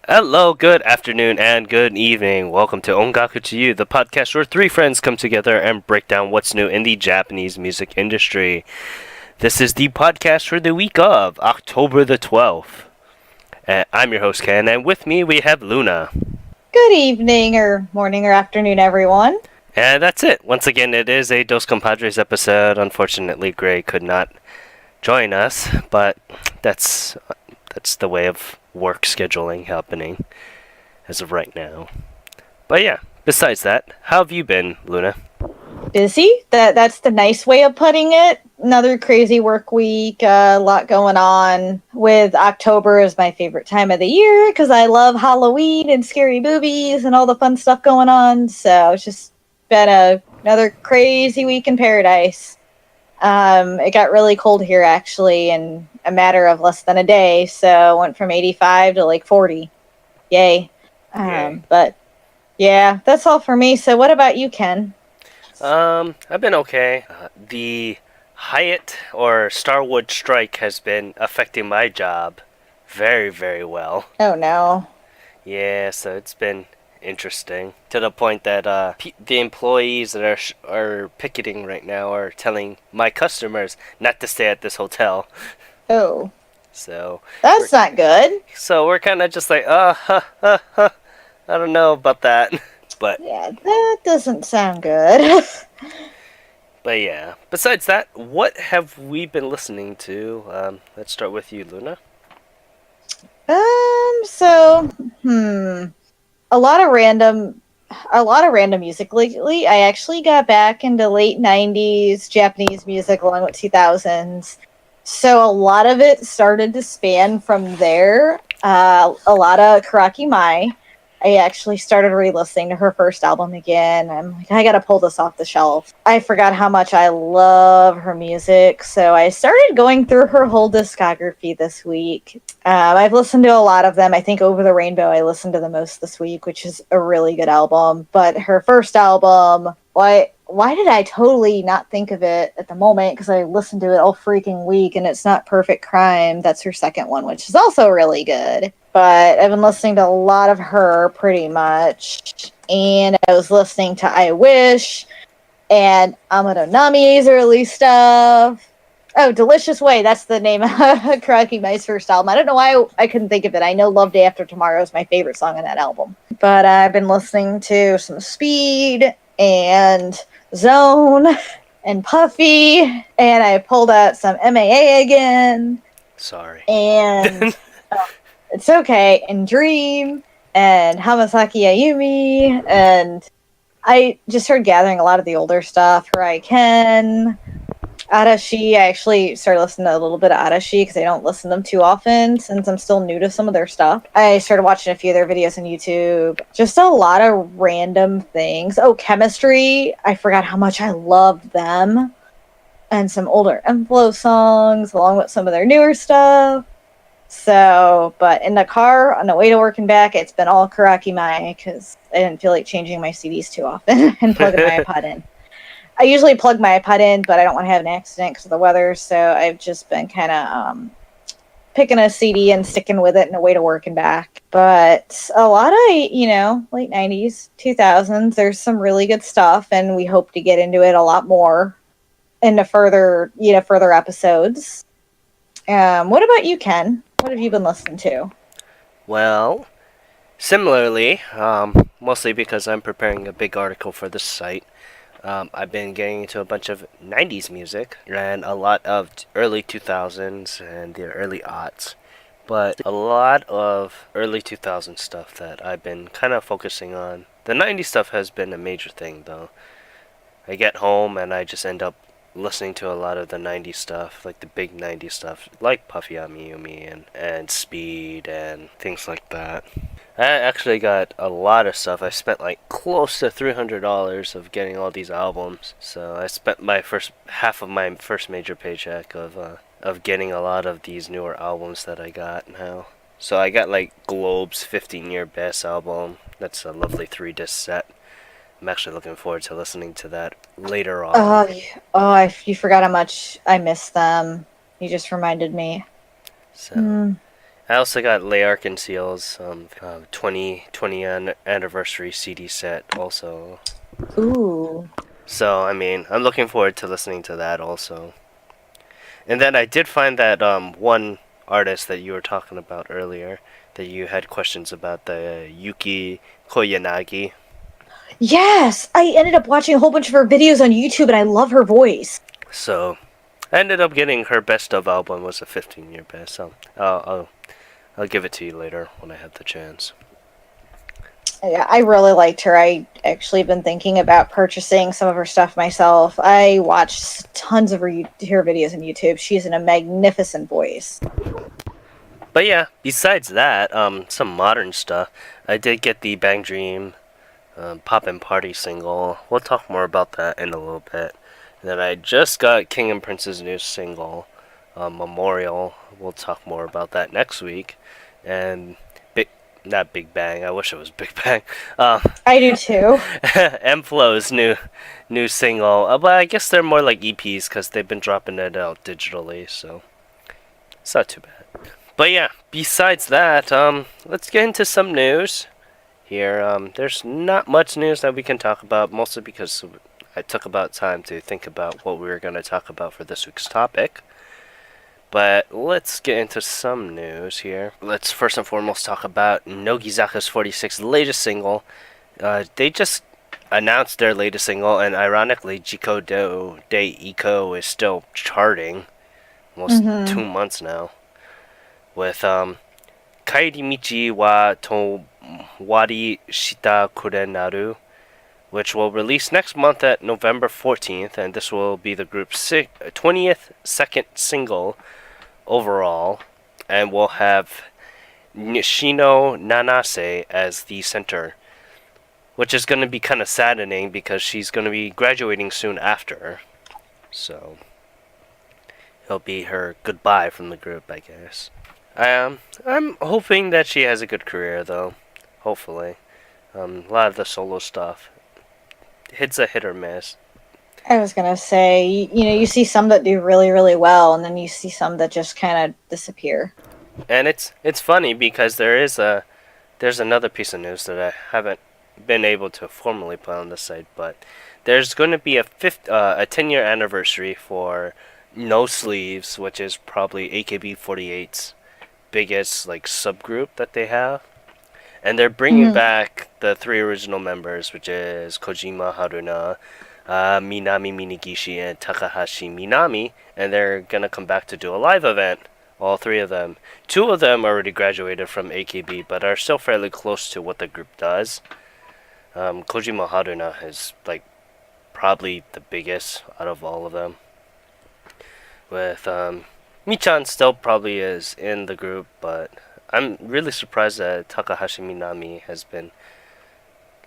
Hello, good afternoon, and good evening. Welcome to Ongaku to You, the podcast where three friends come together and break down what's new in the Japanese music industry. This is the podcast for the week of October the 12th. I'm your host, Ken, and with me we have Luna. Good evening, or morning, or afternoon, everyone. And that's it. Once again, it is a Dos Compadres episode. Unfortunately, Gray could not join us, but that's the way of work scheduling happening as of right now. But yeah, besides that, how have you been, Luna? Busy? That's the nice way of putting it. Another crazy work week, a lot going on. With October is my favorite time of the year because I love Halloween and scary movies and all the fun stuff going on. So it's just been another crazy week in paradise. It got really cold here actually in a matter of less than a day. So went from 85 to like 40. Yay. Yay. But yeah, that's all for me. So what about you, Ken? I've been okay. The Hyatt or Starwood strike has been affecting my job very, very well. Oh no. Yeah, so it's been interesting to the point that the employees that are picketing right now are telling my customers not to stay at this hotel. Oh. So That's not good. we're kind of just like, I don't know about that, but Yeah, that doesn't sound good. But yeah, besides that, what have we been listening to? Let's start with you, Luna. So, a lot of random music lately. I actually got back into late 90s Japanese music along with 2000s. So a lot of it started to span from there. A lot of Karaki Mai. I actually started re-listening to her first album again. I'm like, I gotta pull this off the shelf. I forgot how much I love her music, so I started going through her whole discography this week. I've listened to a lot of them. I think Over the Rainbow I listened to the most this week, which is a really good album. But her first album, why did I totally not think of it at the moment? Because I listened to it all freaking week, and it's not Perfect Crime. That's her second one, which is also really good. But I've been listening to a lot of her pretty much. And I was listening to I Wish and Amado Nami's early stuff. Oh, Delicious Way. That's the name of Karaki Mai's first album. I don't know why I couldn't think of it. I know Love Day After Tomorrow is my favorite song on that album. But I've been listening to some Speed and Zone and Puffy. And I pulled out some MAA again. Sorry. And It's Okay, and Dream, and Hamasaki Ayumi, and I just started gathering a lot of the older stuff. Hirai Ken, Arashi. I actually started listening to a little bit of Arashi because I don't listen to them too often since I'm still new to some of their stuff. I started watching a few of their videos on YouTube. Just a lot of random things. Oh, Chemistry. I forgot how much I love them. And some older Enflow songs along with some of their newer stuff. So, but in the car on the way to work and back, it's been all Karaki Mai because I didn't feel like changing my CDs too often and plugging my iPod in. I usually plug my iPod in, but I don't want to have an accident because of the weather. So I've just been kind of picking a CD and sticking with it on the way to work and back. But a lot of, late 90s, 2000s, there's some really good stuff, and we hope to get into it a lot more in the further episodes. What about you, Ken? What have you been listening to? Well, similarly, mostly because I'm preparing a big article for this site, I've been getting into a bunch of 90s music and a lot of early 2000s and the early aughts. But a lot of early 2000s stuff that I've been kind of focusing on. The 90s stuff has been a major thing, though. I get home and I just end up listening to a lot of the 90s stuff, like the big 90s stuff, like Puffy Amiyumi and Speed and things like that. I actually got a lot of stuff. I spent like close to $300 of getting all these albums. So I spent my first half of my first major paycheck of getting a lot of these newer albums that I got now. So I got like Globe's 15-year best album. That's a lovely 3-disc set. I'm actually looking forward to listening to that later on. You forgot how much I miss them. You just reminded me. So, I also got Layark Seal's 2020 anniversary CD set also. Ooh. So I mean, I'm looking forward to listening to that also. And then I did find that one artist that you were talking about earlier that you had questions about, the Yuki Koyanagi. Yes, I ended up watching a whole bunch of her videos on YouTube, and I love her voice. So I ended up getting her best of album was a 15-year best. So I'll give it to you later when I have the chance. Yeah, I really liked her. I actually been thinking about purchasing some of her stuff myself. I watched tons of her videos on YouTube. She's in a magnificent voice. But yeah, besides that, some modern stuff. I did get the Bang Dream Pop and Party single. We'll talk more about that in a little bit. And then I just got King and Prince's new single, Memorial. We'll talk more about that next week. And not Big Bang. I wish it was Big Bang. I do too. M-Flow's new single. But I guess they're more like EPs because they've been dropping it out digitally, so it's not too bad. But yeah, besides that, let's get into some news here. There's not much news that we can talk about, mostly because I took about time to think about what we were going to talk about for this week's topic. But let's get into some news here. Let's first and foremost talk about Nogizaka's 46's latest single. They just announced their latest single, and ironically, Jiko de Iko is still charting almost Mm-hmm. 2 months now. With Kairimichi wa Towari Shita Kurenaru, which will release next month at November 14th, and this will be the group's 20th second single overall, and will have Nishino Nanase as the center, which is going to be kind of saddening because she's going to be graduating soon after, so it'll be her goodbye from the group, I guess. I'm hoping that she has a good career, though. Hopefully. A lot of the solo stuff, it's a hit or miss. I was gonna say, you see some that do really, really well, and then you see some that just kind of disappear. And it's funny because there's another piece of news that I haven't been able to formally put on the site, but there's going to be a 10-year anniversary for No Sleeves, which is probably AKB48's biggest like subgroup that they have, and they're bringing Mm-hmm. back the three original members, which is Kojima Haruna, Minami Minigishi, and Takahashi Minami, and they're gonna come back to do a live event. All three of them. Two of them already graduated from AKB, but are still fairly close to what the group does. Kojima Haruna is like probably the biggest out of all of them. With Michan still probably is in the group, but I'm really surprised that Takahashi Minami has been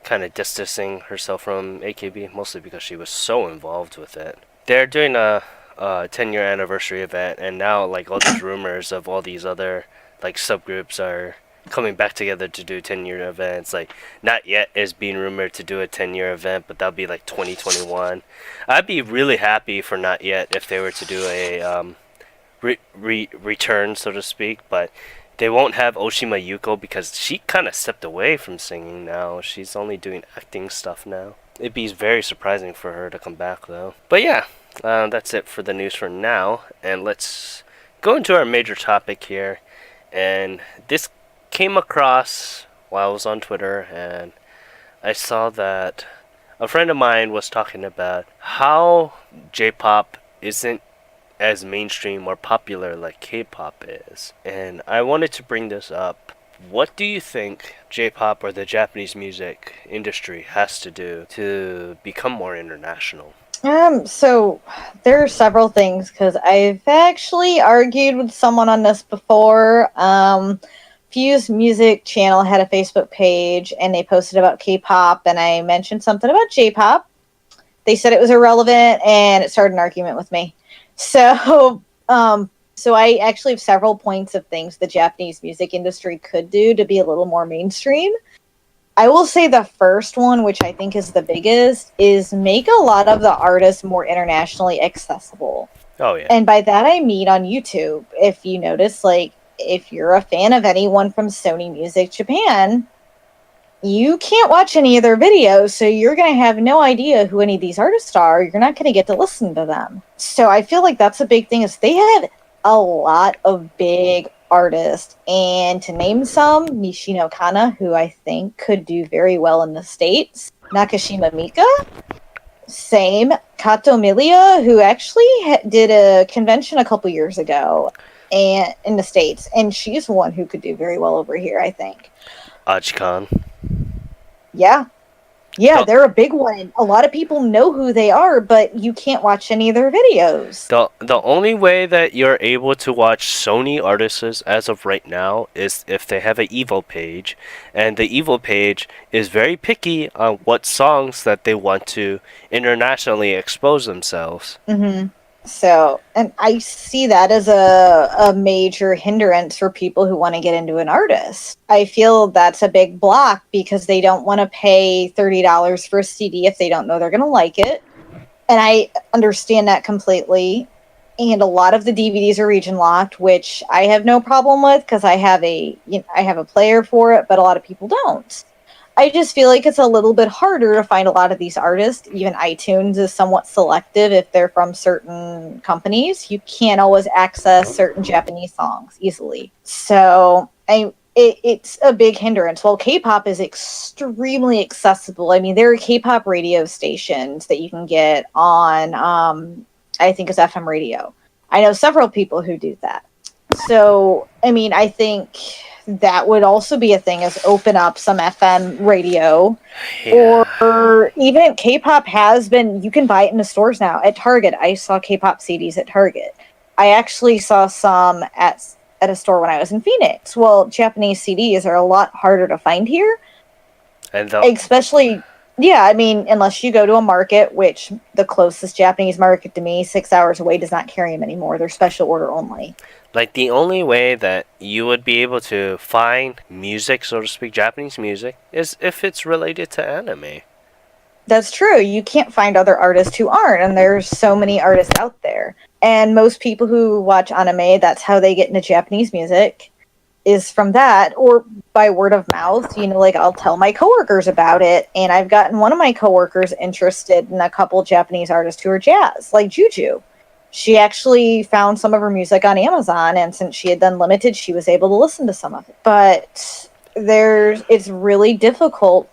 kind of distancing herself from AKB, mostly because she was so involved with it. They're doing a 10-year anniversary event, and now like all these rumors of all these other like subgroups are coming back together to do 10-year events. Like Not Yet is being rumored to do a 10-year event, but that'll be like 2021. I'd be really happy for Not Yet if they were to do a return, so to speak, but they won't have Oshima Yuko because she kind of stepped away from singing now. She's only doing acting stuff now. It'd be very surprising for her to come back, though. But yeah, that's it for the news for now, and let's go into our major topic here. And this came across while I was on Twitter, and I saw that a friend of mine was talking about how J-pop isn't as mainstream or popular like K-pop is. And I wanted to bring this up. What do you think J-pop or the Japanese music industry has to do to become more international? So there are several things because I've actually argued with someone on this before. Fuse Music Channel had a Facebook page and they posted about K-pop, and I mentioned something about J-pop. They said it was irrelevant, and it started an argument with me. So, so I actually have several points of things the Japanese music industry could do to be a little more mainstream. I will say the first one, which I think is the biggest, is make a lot of the artists more internationally accessible. Oh yeah. And by that I mean on YouTube. If you notice, like if you're a fan of anyone from Sony Music Japan, you can't watch any of their videos, so you're going to have no idea who any of these artists are. You're not going to get to listen to them. So I feel like that's a big thing, is they have a lot of big artists. And to name some, Nishino Kana, who I think could do very well in the States. Nakashima Mika. Same. Kato Milia, who actually did a convention a couple years ago and in the States. And she's one who could do very well over here, I think. Ajkan. Yeah. Yeah, The, they're a big one. A lot of people know who they are, but you can't watch any of their videos. the only way that you're able to watch Sony artists as of right now is if they have an Evo page, and the Evo page is very picky on what songs that they want to internationally expose themselves. Mm-hmm. So, and I see that as a major hindrance for people who want to get into an artist. I feel that's a big block because they don't want to pay $30 for a CD if they don't know they're going to like it. And I understand that completely. And a lot of the DVDs are region locked, which I have no problem with because I have a player for it, but a lot of people don't. I just feel like it's a little bit harder to find a lot of these artists. Even iTunes is somewhat selective if they're from certain companies. You can't always access certain Japanese songs easily. So it's a big hindrance. Well, K-pop is extremely accessible. I mean, there are K-pop radio stations that you can get on, I think it's FM radio. I know several people who do that. So, I mean, I think that would also be a thing, is open up some FM radio. Yeah. Or even K-pop has been, you can buy it in the stores now. At Target, I saw K-pop CDs at Target. I actually saw some at a store when I was in Phoenix. Well, Japanese CDs are a lot harder to find here. And especially, yeah, I mean, unless you go to a market, which the closest Japanese market to me, 6 hours away, does not carry them anymore. They're special order only. like the only way that you would be able to find music, so to speak, Japanese music, is if it's related to anime. That's true. You can't find other artists who aren't, and there's so many artists out there. And most people who watch anime, that's how they get into Japanese music, is from that, or by word of mouth. You know, like, I'll tell my coworkers about it, and I've gotten one of my coworkers interested in a couple Japanese artists who are jazz, like Juju. She actually found some of her music on Amazon, and since she had done limited, she was able to listen to some of it. But it's really difficult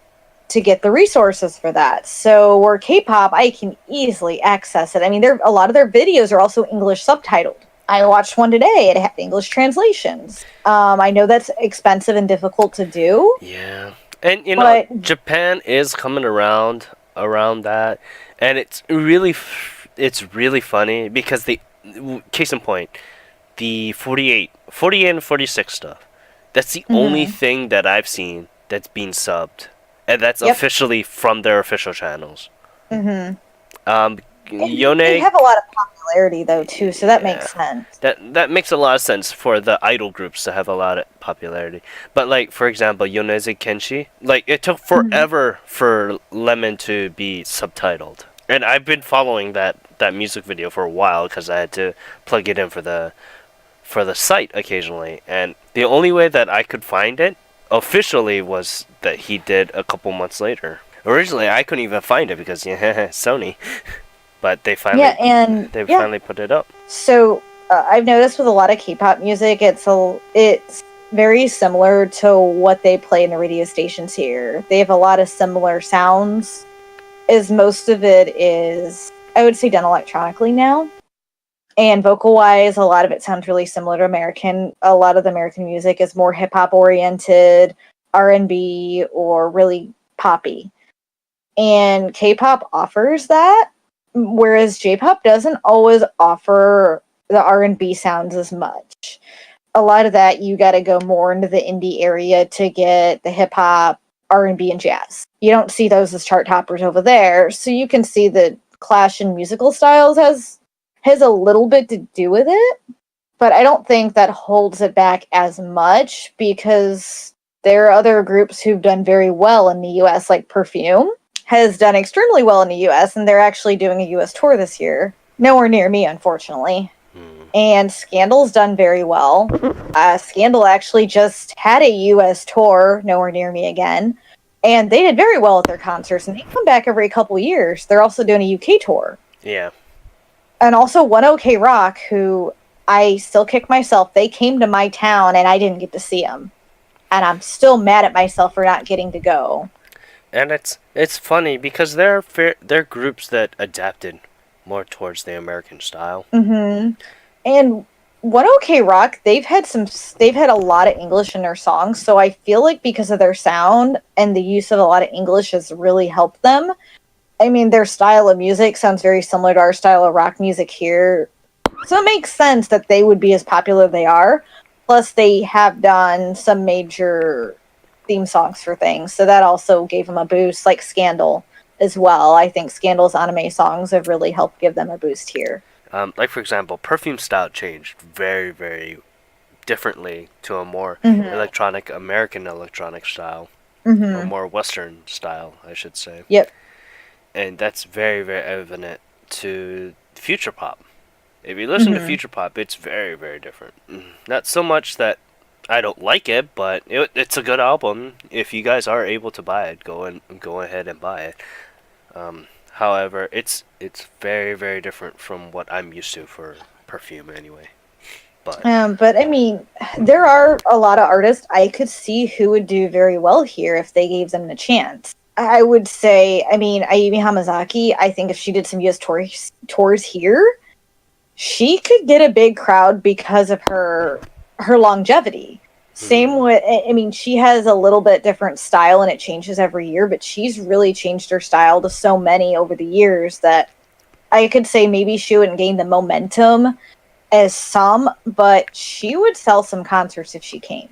to get the resources for that. So where K-pop, I can easily access it. I mean, a lot of their videos are also English subtitled. I watched one today. It had English translations. I know that's expensive and difficult to do. Yeah. And, you know, Japan is coming around that. And it's really funny because case in point, the 48 and 46 stuff. That's the only thing that I've seen that's being subbed. And that's officially from their official channels. Yone, they have a lot of popularity though too, so that makes sense. That makes a lot of sense for the idol groups to have a lot of popularity. But like, for example, Yoneze Kenshi, like, it took forever for Lemon to be subtitled. And I've been following that music video for a while because I had to plug it in for the site occasionally. And the only way that I could find it officially was that he did a couple months later. Originally, I couldn't even find it because Sony, but they finally put it up. So I've noticed with a lot of K-pop music, it's very similar to what they play in the radio stations here. They have a lot of similar sounds, as most of it is, I would say, done electronically now. And vocal-wise, a lot of it sounds really similar to American. A lot of the American music is more hip-hop oriented, R&B, or really poppy. And K-pop offers that, whereas J-pop doesn't always offer the R&B sounds as much. A lot of that, you got to go more into the indie area to get the hip-hop, R&B, and jazz. You don't see those as chart toppers over there, so you can see the clash in musical styles has a little bit to do with it, but I don't think that holds it back as much because there are other groups who've done very well in the US, like Perfume has done extremely well in the US, and they're actually doing a US tour this year. Nowhere near me, unfortunately. and Scandal's done very well. Scandal actually just had a US tour, Nowhere Near Me Again, and they did very well at their concerts, and they come back every couple years. They're also doing a UK tour. Yeah. And also One OK Rock, who I still kick myself, they came to my town and I didn't get to see them. And I'm still mad at myself for not getting to go. And it's funny because they're groups that adapted more towards the American style. Mm-hmm. And One OK Rock, they've had a lot of English in their songs, so I feel like because of their sound and the use of a lot of English has really helped them. I mean, their style of music sounds very similar to our style of rock music here, so it makes sense that they would be as popular as they are. Plus, they have done some major theme songs for things, so that also gave them a boost, like Scandal as well. I think Scandal's anime songs have really helped give them a boost here. Like for example, Perfume style changed very, very differently to a more Mm-hmm. electronic American electronic style, or Mm-hmm. more Western style, I should say. Yep. And that's very, very evident to future pop. If you listen to Mm-hmm. future pop, it's very, very different. Not so much that I don't like it, but it's a good album. If you guys are able to buy it, go ahead and buy it. However, it's very, very different from what I'm used to for Perfume anyway. But But I mean, there are a lot of artists I could see who would do very well here if they gave them the chance. I would say, I mean, Ayumi Hamazaki, I think if she did some US tours here, she could get a big crowd because of her longevity. Same with, I mean, she has a little bit different style and it changes every year, but she's really changed her style to so many over the years that I could say maybe she wouldn't gain the momentum as some, but she would sell some concerts if she came.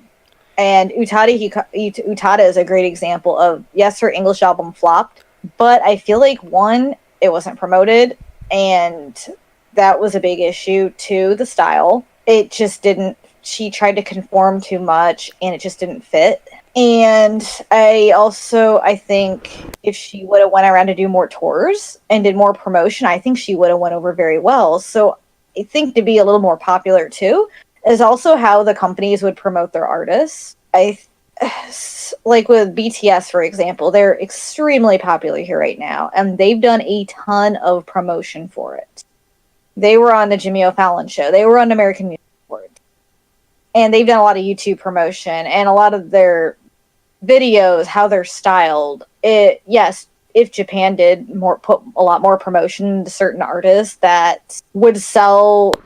And Utada is a great example of, yes, her English album flopped, but I feel like one, it wasn't promoted, and that was a big issue. Two, the style, it just didn't. She tried to conform too much, and it just didn't fit. And I think if she would have went around to do more tours and did more promotion, I think she would have went over very well. So I think to be a little more popular too is also how the companies would promote their artists. Like with BTS, for example, they're extremely popular here right now, and they've done a ton of promotion for it. They were on the Jimmy O'Fallon show. They were on American Music Awards, and they've done a lot of YouTube promotion and a lot of their videos, how they're styled. It yes, if Japan did more put a lot more promotion to certain artists that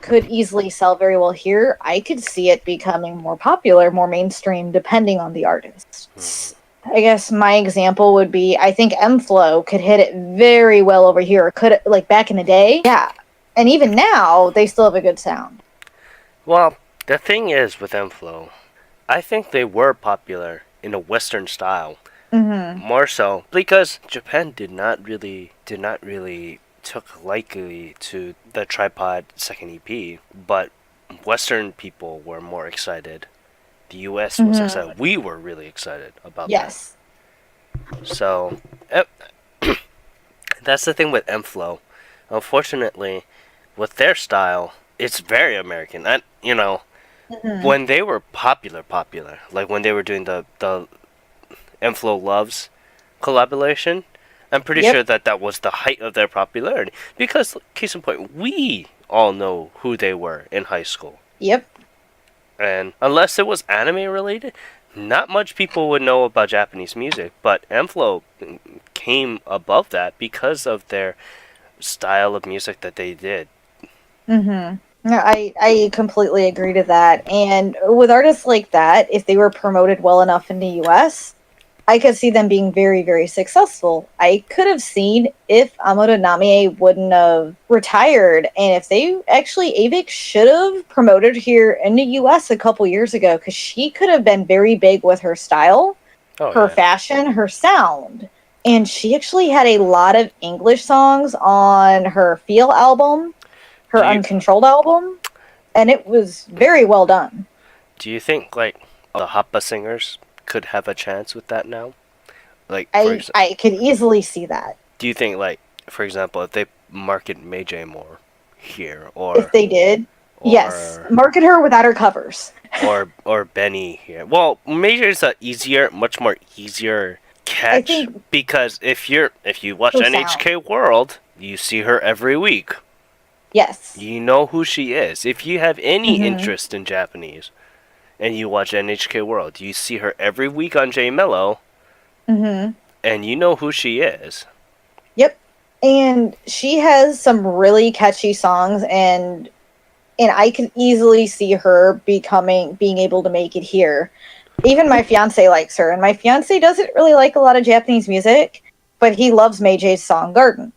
could easily sell very well here, I could see it becoming more popular, more mainstream, depending on the artists. I guess my example would be I think M-Flow could hit it very well over here. Could like back in the day, yeah, and even now they still have a good sound. well, the thing is with Enflow, I think they were popular in a Western style. Mm-hmm. More so because Japan did not really took likely to the Tripod second EP, but Western people were more excited. The US was Mm-hmm. excited. We were really excited about that. Yes. So that's the thing with M-Flow. Unfortunately, with their style, it's very American. And Mm-hmm. when they were popular, like when they were doing the M-Flow Loves collaboration, I'm pretty Yep. sure that was the height of their popularity. Because, case in point, we all know who they were in high school. Yep. And unless it was anime related, not much people would know about Japanese music. But M-Flow came above that because of their style of music that they did. Mm-hmm. Yeah, I completely agree to that. And with artists like that, if they were promoted well enough in the US, I could see them being very, very successful. I could have seen if Amado Namie wouldn't have retired, and if they actually Avik should have promoted here in the US a couple years ago, because she could have been very big with her style, Oh, her yeah. fashion, her sound. And she actually had a lot of English songs on her Feel album, her Do you Uncontrolled album, and it was very well done. do you think like the Happa singers could have a chance with that now? Like I could easily see that do you think like for example if they market Meiji more here if they did. Yes, or market her without her covers. or Benny here. Well, Major is a easier, much more easier I catch think because if you watch her sound. NHK World, you see her every week. Yes. You know who she is. If you have any Mhm. interest in Japanese and you watch NHK World, you see her every week on J Mello, Mhm. and you know who she is. Yep. And she has some really catchy songs, and I can easily see her being able to make it here. Even my fiance likes her, and my fiance doesn't really like a lot of Japanese music, but he loves Meijei's song Garden.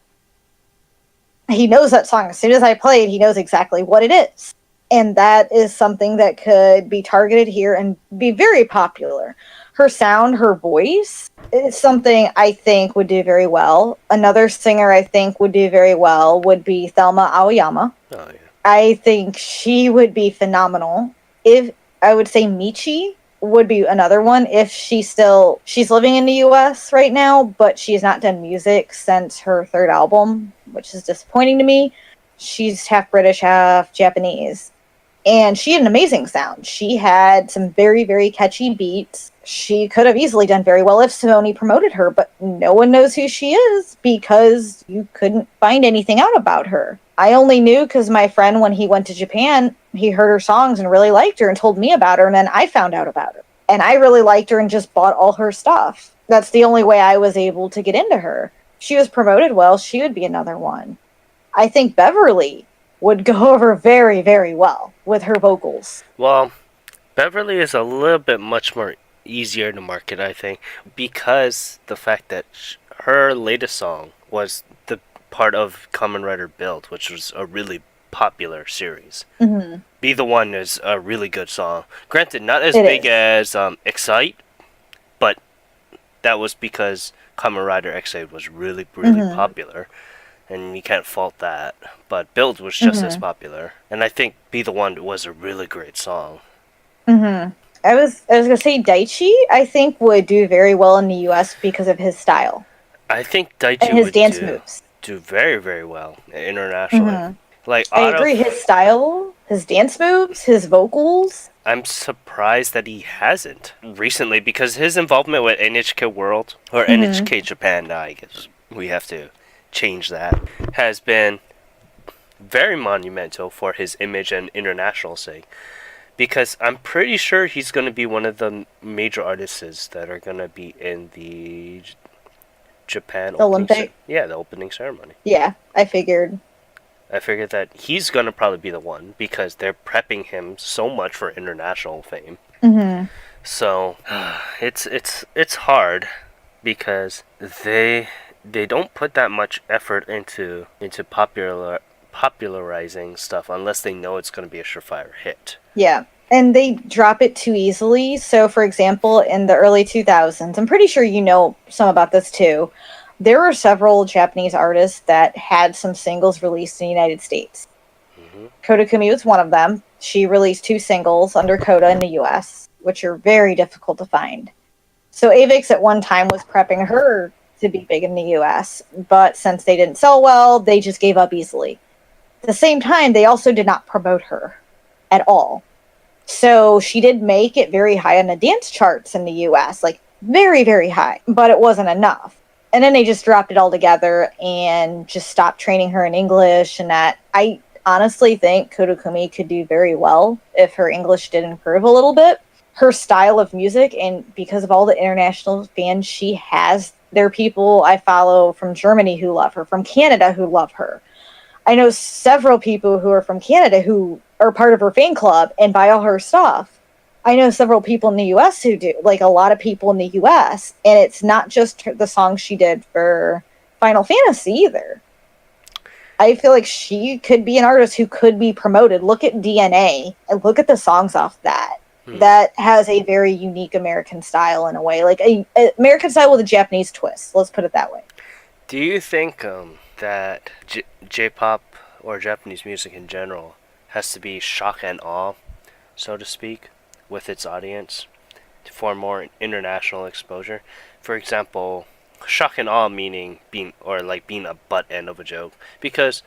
He knows that song. As soon as I play it, he knows exactly what it is. And that is something that could be targeted here and be very popular. Her sound, her voice is something I think would do very well. Another singer I think would do very well would be Thelma Aoyama. Oh yeah. I think she would be phenomenal. If I would say Michi would be another one if she's living in the US right now, but she's not done music since her third album, which is disappointing to me. She's half British, half Japanese. And she had an amazing sound. She had some very, very catchy beats. She could have easily done very well if Sony promoted her, but no one knows who she is because you couldn't find anything out about her. I only knew because my friend, when he went to Japan, he heard her songs and really liked her and told me about her, and then I found out about her. And I really liked her and just bought all her stuff. That's the only way I was able to get into her. If she was promoted well, she would be another one. I think Beverly would go over very, very well with her vocals. Well, Beverly is a little bit much more easier to market, I think, because the fact that her latest song was the part of Kamen Rider Build, which was a really popular series. Mm-hmm. Be the One is a really good song. Granted, not as It big is. as Excite, but that was because Kamen Rider Excite was really, really Mm-hmm. popular, and you can't fault that. But Build was just as Mm-hmm. popular, and I think Be the One was a really great song. Mm-hmm. I was gonna say Daichi, I think, would do very well in the US because of his style I think and Daichi his would dance moves. do very, very well internationally. Mm-hmm. Like I out agree, his of, style, his dance moves, his vocals. I'm surprised that he hasn't recently because his involvement with NHK World or Mm-hmm. NHK Japan, now I guess we have to change that, has been very monumental for his image and international sake. Because I'm pretty sure he's going to be one of the major artists that are going to be in the Japan The opening, Olympic. yeah, the opening ceremony. Yeah, I figured. I figured that he's gonna probably be the one because they're prepping him so much for international fame. Mm-hmm. So it's hard because they don't put that much effort into popularizing stuff unless they know it's gonna be a surefire hit. Yeah. And they drop it too easily. So, for example, in the early 2000s, I'm pretty sure you know some about this too. There were several Japanese artists that had some singles released in the United States. Hmm. Koda Kumi was one of them. She released two singles under Koda in the US, which are very difficult to find. So, Avix at one time was prepping her to be big in the US, but since they didn't sell well, they just gave up easily. At the same time, they also did not promote her at all. So she did make it very high on the dance charts in the US, like very, very high, but it wasn't enough. And then they just dropped it all together and just stopped training her in English. And that I honestly think Kodokumi could do very well if her English did improve a little bit. Her style of music, and because of all the international fans she has, there are people I follow from Germany who love her, from Canada who love her. I know several people who are from Canada who are part of her fan club and buy all her stuff. I know several people in the US who do, like a lot of people in the US, and it's not just the songs she did for Final Fantasy either. I feel like she could be an artist who could be promoted. Look at DNA and look at the songs off that. Hmm. That has a very unique American style in a way, like a American style with a Japanese twist. Let's put it that way. Do you think that J-pop or Japanese music in general has to be shock and awe, so to speak, with its audience for more international exposure? For example, shock and awe meaning being or like being a butt end of a joke because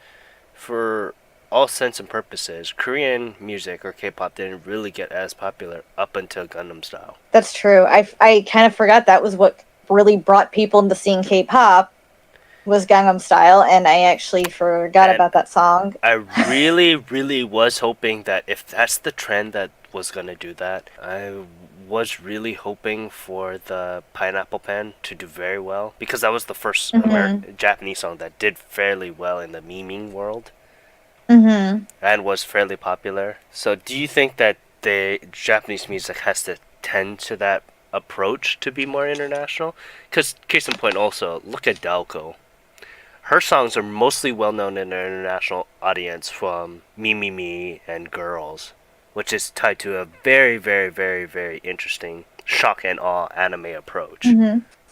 for all sense and purposes, Korean music or K-pop didn't really get as popular up until Gangnam Style. That's true. I kind of forgot that was what really brought people into seeing K-pop was Gangnam Style, and I actually forgot And about that song. I really, really was hoping that if that's the trend that was gonna do that, I was really hoping for the Pineapple Pen to do very well because that was the first Japanese song that did fairly well in the memeing world and was fairly popular. So, do you think that the Japanese music has to tend to that approach to be more international? Because, case in point, also look at Dalco. Her songs are mostly well known in an international audience from Me Me Me and Girls, which is tied to a very, very, very, very interesting shock and awe anime approach.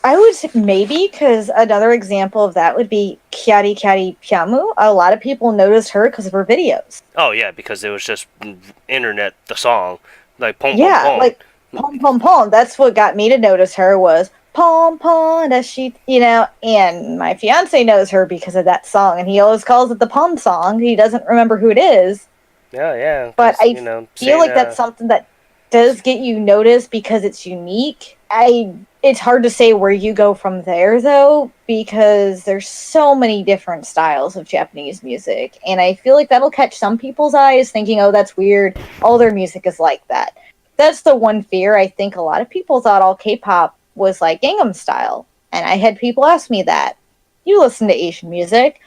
I would say maybe because another example of that would be Kyari Kyari Pyamu. A lot of people noticed her because of her videos. Oh yeah, because it was just internet the song, like pom pom Yeah, pom. like pom pom pom. That's what got me to notice her was pom pom. Does she, and my fiance knows her because of that song, and he always calls it the pom song. He doesn't remember who it is, Yeah, but I feel like saying, that's something that does get you noticed because it's unique. It's hard to say where you go from there though, because there's so many different styles of Japanese music, and I feel like that'll catch some people's eyes thinking, oh, that's weird, all their music is like that. That's the one fear. I think a lot of people thought all K-pop was like Gangnam Style, and I had people ask me that. You listen to Asian music,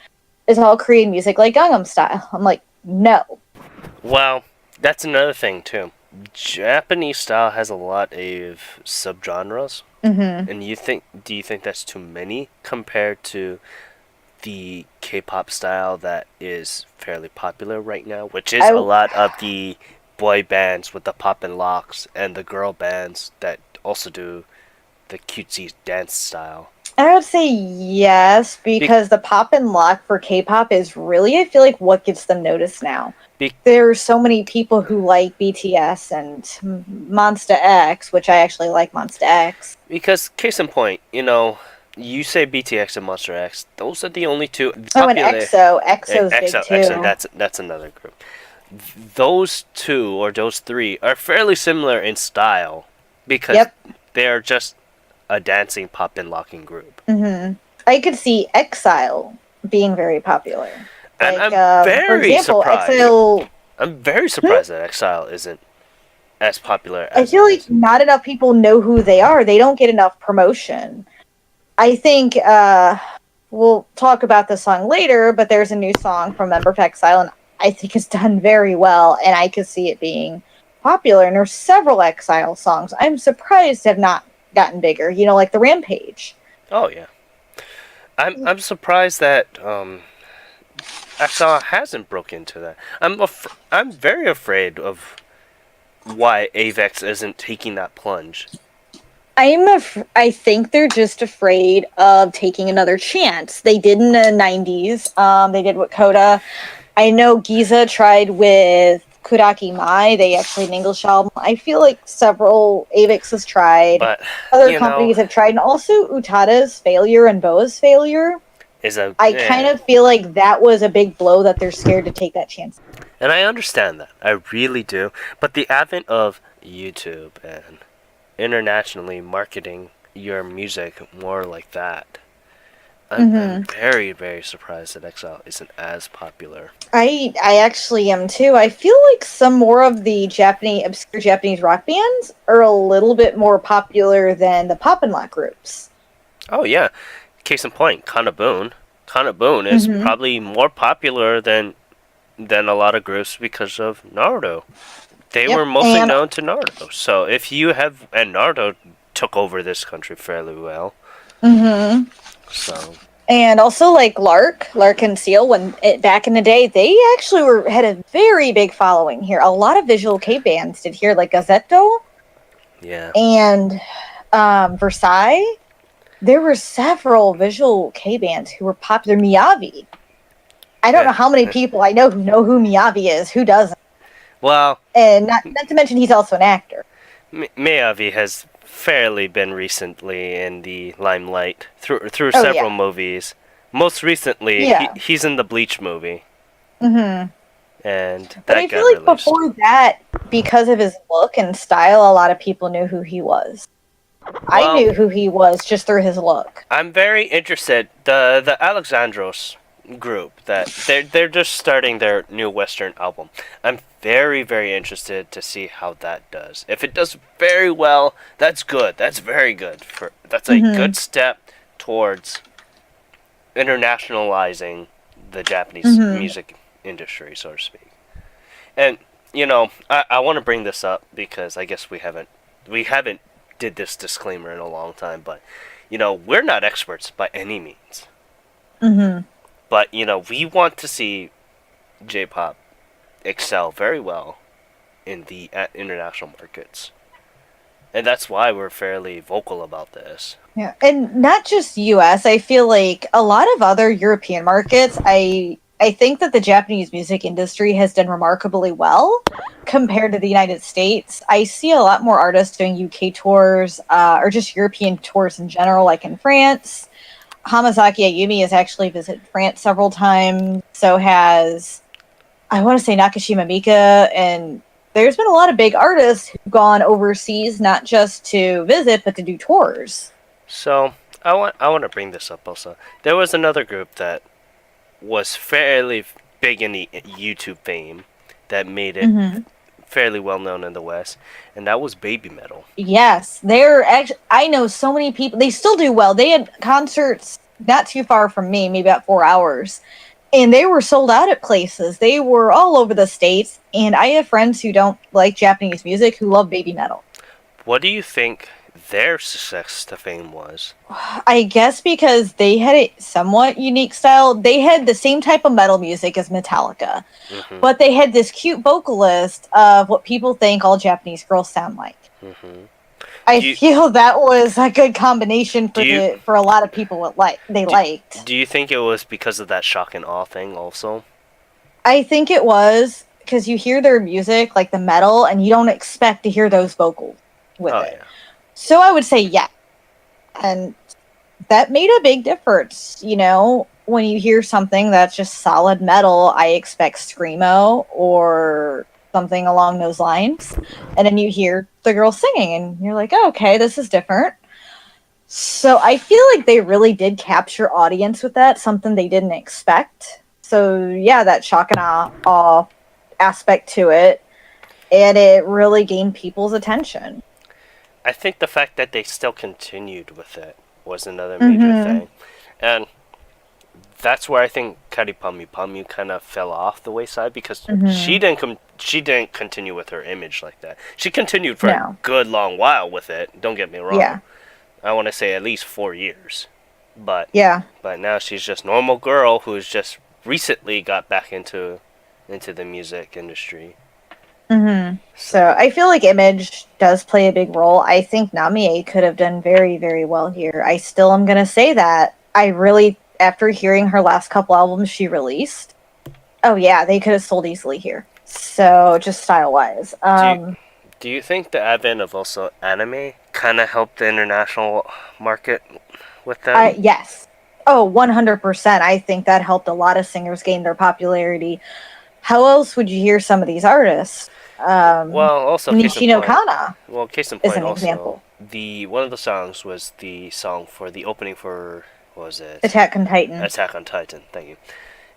is all Korean music like Gangnam Style? I'm like, no. well, that's another thing too. Japanese style has a lot of subgenres, and do you think that's too many compared to the K-pop style that is fairly popular right now, which is a lot of the boy bands with the pop and locks and the girl bands that also do the cutesy dance style? I would say yes, because the pop and lock for K-pop is really, I feel like, what gets them noticed now. There are so many people who like BTS and Monsta X, which I actually like Monsta X. Because, case in point, you say BTX and Monster X; those are the only two. Oh, and EXO. EXO's big too. EXO, that's another group. Those two or those three are fairly similar in style because they are just a dancing pop and locking group. I could see Exile being very popular. And like, I'm very for example, surprised. Exile. I'm very surprised that Exile isn't as popular. I feel like not enough people know who they are. They don't get enough promotion. I think we'll talk about the song later, but there's a new song from Member of Exile, and I think it's done very well, and I could see it being popular. And there's several Exile songs I'm surprised have not gotten bigger. Like the Rampage. Oh yeah, I'm surprised that Exile hasn't broke into that. I'm very afraid of why Avex isn't taking that plunge. I think they're just afraid of taking another chance. They did in the 90s. They did with Coda. I know Giza tried with Kuraki Mai. They actually had an English album. I feel like several Avex has tried. But other companies have tried. And also Utada's failure and Boa's failure. I kind of feel like that was a big blow that they're scared to take that chance. And I understand that. I really do. But the advent of YouTube and internationally marketing your music more like that, I'm very, very surprised that Exile isn't as popular. I actually am too. I feel like some more of the obscure Japanese rock bands are a little bit more popular than the pop and lock groups. Oh yeah. Case in point, Kanabun. Kanabun is probably more popular than a lot of groups because of Naruto. They were mostly known to Naruto. So if you have... And Naruto took over this country fairly well. So... And also like Lark and Seal, back in the day, they actually had a very big following here. A lot of visual K bands did here, like Gazetto. Yeah. And Versailles. There were several visual K bands who were popular. Miyavi. I don't know how many people I know who Miyavi is. Who doesn't? Well... And not to mention he's also an actor. Miyavi has fairly been recently in the limelight through several movies. Most recently, he's in the Bleach movie. and But that I feel got like released. before that, because of his look and style, a lot of people knew who he was. I Well, knew who he was just through his look. I'm very interested. The Alexandros group that they're just starting their new Western album. I'm very interested to see how that does. If it does very well, that's good. That's very good. That's a Mm-hmm. good step towards internationalizing the Japanese Mm-hmm. music industry, so to speak. And I want to bring this up because I guess we haven't did this disclaimer in a long time, but we're not experts by any means. Mm-hmm. But we want to see J-pop excel very well in the international markets, and that's why we're fairly vocal about this. Yeah, and not just US. I feel like a lot of other European markets. I think that the Japanese music industry has done remarkably well compared to the United States. I see a lot more artists doing UK tours, or just European tours in general, like in France. Hamasaki Ayumi has actually visited France several times. So has, I want to say, Nakashima Mika, and there's been a lot of big artists who've gone overseas, not just to visit, but to do tours. So I want to bring this up also. There was another group that was fairly big in the YouTube fame that made it Mm-hmm. fairly well known in the West, and that was Baby Metal. Yes, they're actually. I know so many people. They still do well. They had concerts not too far from me, maybe about 4 hours, and they were sold out at places. They were all over the states, and I have friends who don't like Japanese music who love baby metal. What do you think their success to fame was? I guess because they had a somewhat unique style. They had the same type of metal music as Metallica, Mm-hmm. but they had this cute vocalist of what people think all Japanese girls sound like. Mm-hmm. I Do you feel that was a good combination do for you the for a lot of people. What like they do, liked. do you think it was because of that shock and awe thing also? I think it was because you hear their music, like the metal, and you don't expect to hear those vocals with Oh it. yeah. So I would say yeah, and that made a big difference. You know, when you hear something that's just solid metal, I expect screamo or something along those lines, and then you hear the girl singing, and you're like, oh, okay, this is different. So I feel like they really did capture audience with that, something they didn't expect. So yeah, that shock and awe aspect to it, and it really gained people's attention. I think the fact that they still continued with it was another major Mm-hmm. thing, and that's where I think Kari Pamu Pamu kind of fell off the wayside because Mm-hmm. she didn't continue with her image like that. She continued for a No. good long while with it. Don't get me wrong. Yeah. I want to say at least 4 years, but Yeah. now she's just normal girl who's just recently got back into the music industry. Mm-hmm. So So I feel like image does play a big role. I think Namie could have done very, very well here. I still am gonna say that. I really, after hearing her last couple albums she released, oh yeah, they could have sold easily here. So just style wise. do you, do you think the advent of also anime kind of helped the international market with them? Yes. Oh, 100%. I think that helped a lot of singers gain their popularity. How else would you hear some of these artists? Well, also case in Nishino point. Kana Well, case in is point an also example. the one of the songs was the song for the opening for what was it? Attack on Titan. Attack on Titan. Thank you.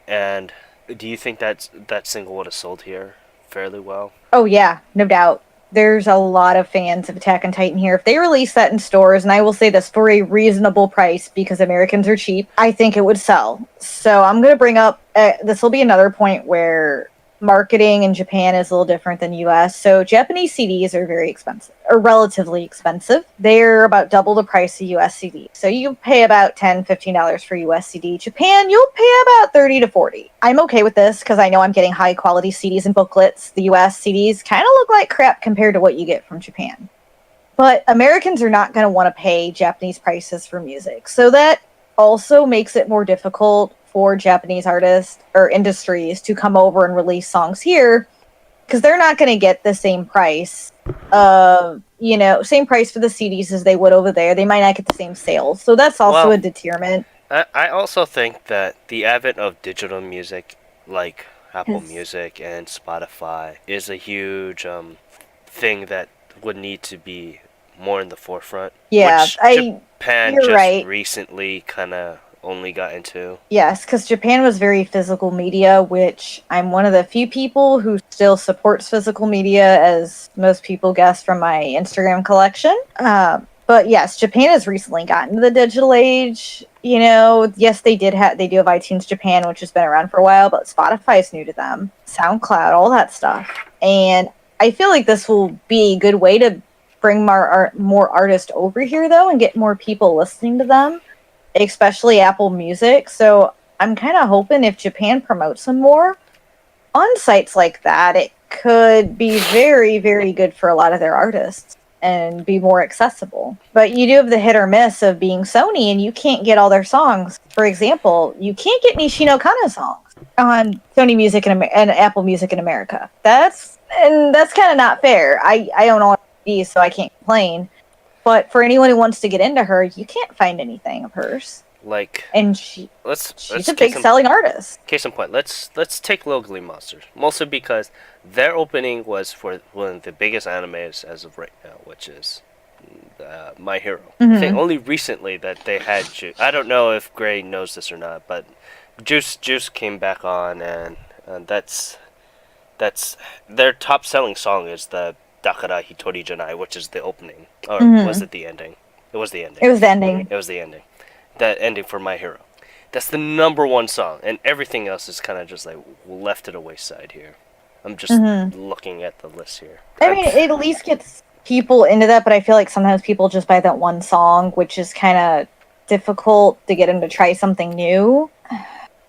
And do you think that single would have sold here fairly well? Oh yeah, no doubt. There's a lot of fans of Attack on Titan here. If they release that in stores, and I will say this for a reasonable price because Americans are cheap, I think it would sell. So I'm going to bring up this will be another point where marketing in Japan is a little different than US. So Japanese CDs are very expensive, or relatively expensive. They're about double the price of US CD. So you pay about $10, $15 for US CD. Japan, you'll pay about 30 to 40. I'm okay with this because I know I'm getting high quality CDs and booklets. The US CDs kind of look like crap compared to what you get from Japan. But Americans are not going to want to pay Japanese prices for music. So that also makes it more difficult for Japanese artists or industries to come over and release songs here because they're not going to get the same price same price for the CDs as they would over there. They might not get the same sales. So that's also Well, a deterrent. I also think that the advent of digital music, like Apple 'Cause- Music and Spotify is a huge thing that would need to be more in the forefront, yeah, which Japan you're just right. recently kind of only got into. Yes, because Japan was very physical media, which I'm one of the few people who still supports physical media, as most people guessed from my Instagram collection. But yes, Japan has recently gotten to the digital age. You know, yes, they do have iTunes Japan, which has been around for a while, but Spotify is new to them, SoundCloud, all that stuff, and I feel like this will be a good way to bring more artists over here, though, and get more people listening to them, especially Apple Music. So I'm kind of hoping if Japan promotes them more on sites like that, it could be very, very good for a lot of their artists and be more accessible. But you do have the hit or miss of being Sony, and you can't get all their songs. For example, you can't get Nishino Kana's songs on Sony Music and Apple Music in America. That's kind of not fair. I own all these, so I can't complain. But for anyone who wants to get into her, you can't find anything of hers. Like, And she's a big selling artist. Case in point, let's take Locally Monsters, mostly because their opening was for one of the biggest animes as of right now, which is My Hero. I think only recently that they had Juice. I don't know if Gray knows this or not, but Juice came back on, and that's their top selling song is the Dakara Hitori Janai, which is the opening, or was it the ending? It was the ending. It was the ending. It was the ending. That ending for My Hero. That's the number one song, and everything else is kind of just like left to the wayside here. I'm just looking at the list here. I mean, it at least gets people into that, but I feel like sometimes people just buy that one song, which is kind of difficult to get them to try something new.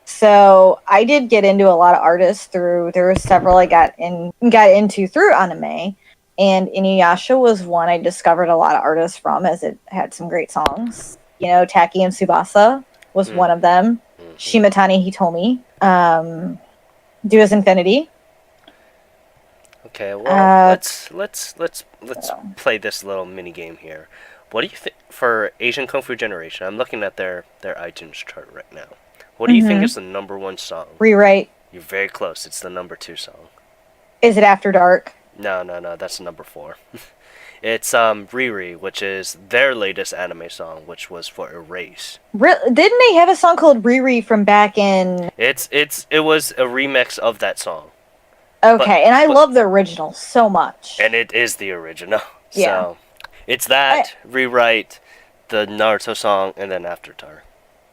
So I did get into a lot of artists there were several I got into through anime, and Inuyasha was one I discovered a lot of artists from, as it had some great songs. You know, Taki and Tsubasa was one of them. Shimatani Hitomi, Do As Infinity. Okay, well, let's play this little mini game here. What do you think for Asian Kung Fu Generation? I'm looking at their iTunes chart right now. What do you think is the number one song? Rewrite. You're very close. It's the number 2 song. Is it After Dark? No, that's number 4. It's Riri, which is their latest anime song, which was for Erase. Didn't they have a song called Riri from back in? It was a remix of that song. Okay, and I love the original so much. And it is the original. Yeah. So it's that, Rewrite, the Naruto song, and then After Dark.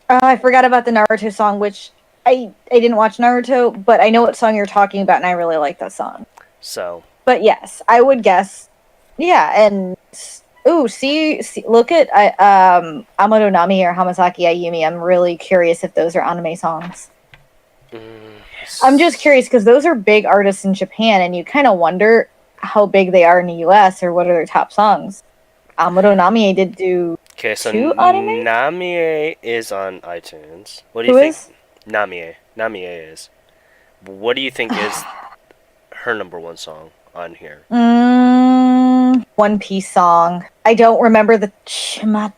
I forgot about the Naruto song, which I didn't watch Naruto, but I know what song you're talking about, and I really like that song. So. But yes, I would guess. Yeah, and see, look at Amado Nami or Hamasaki Ayumi. I'm really curious if those are anime songs. I'm just curious because those are big artists in Japan, and you kind of wonder how big they are in the U.S. or what are their top songs. Amado Nami did do two anime? Namie is on iTunes. What do you think? Is? Namie is. What do you think is her number one song on here? One Piece song. I don't remember the Shimata.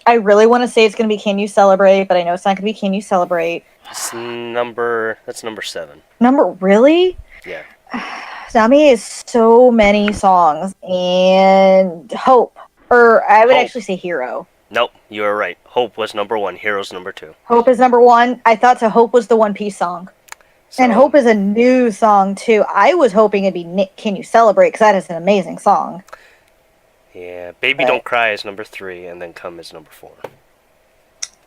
I really want to say it's going to be Can You Celebrate, but I know it's not going to be Can You Celebrate. That's number 7. Really? Yeah. Nami is so many songs, and Hope, or I would actually say Hero. Nope, you were right. Hope was number 1, Hero's number 2. Hope is number 1. I thought Hope was the One Piece song. So, and Hope is a new song, too. I was hoping it'd be Can You Celebrate, because that is an amazing song. Yeah, Baby Don't Cry is number 3, and then Come is number 4.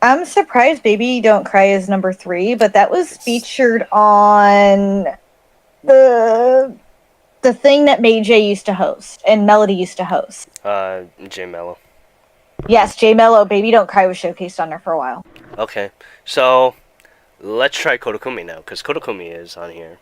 I'm surprised Baby Don't Cry is number 3, but that was featured on the thing that May J used to host, and Melody used to host. J Mello. Yes, J Mello, Baby Don't Cry was showcased on there for a while. Okay, so let's try Kodokumi now, because Kodokumi is on here.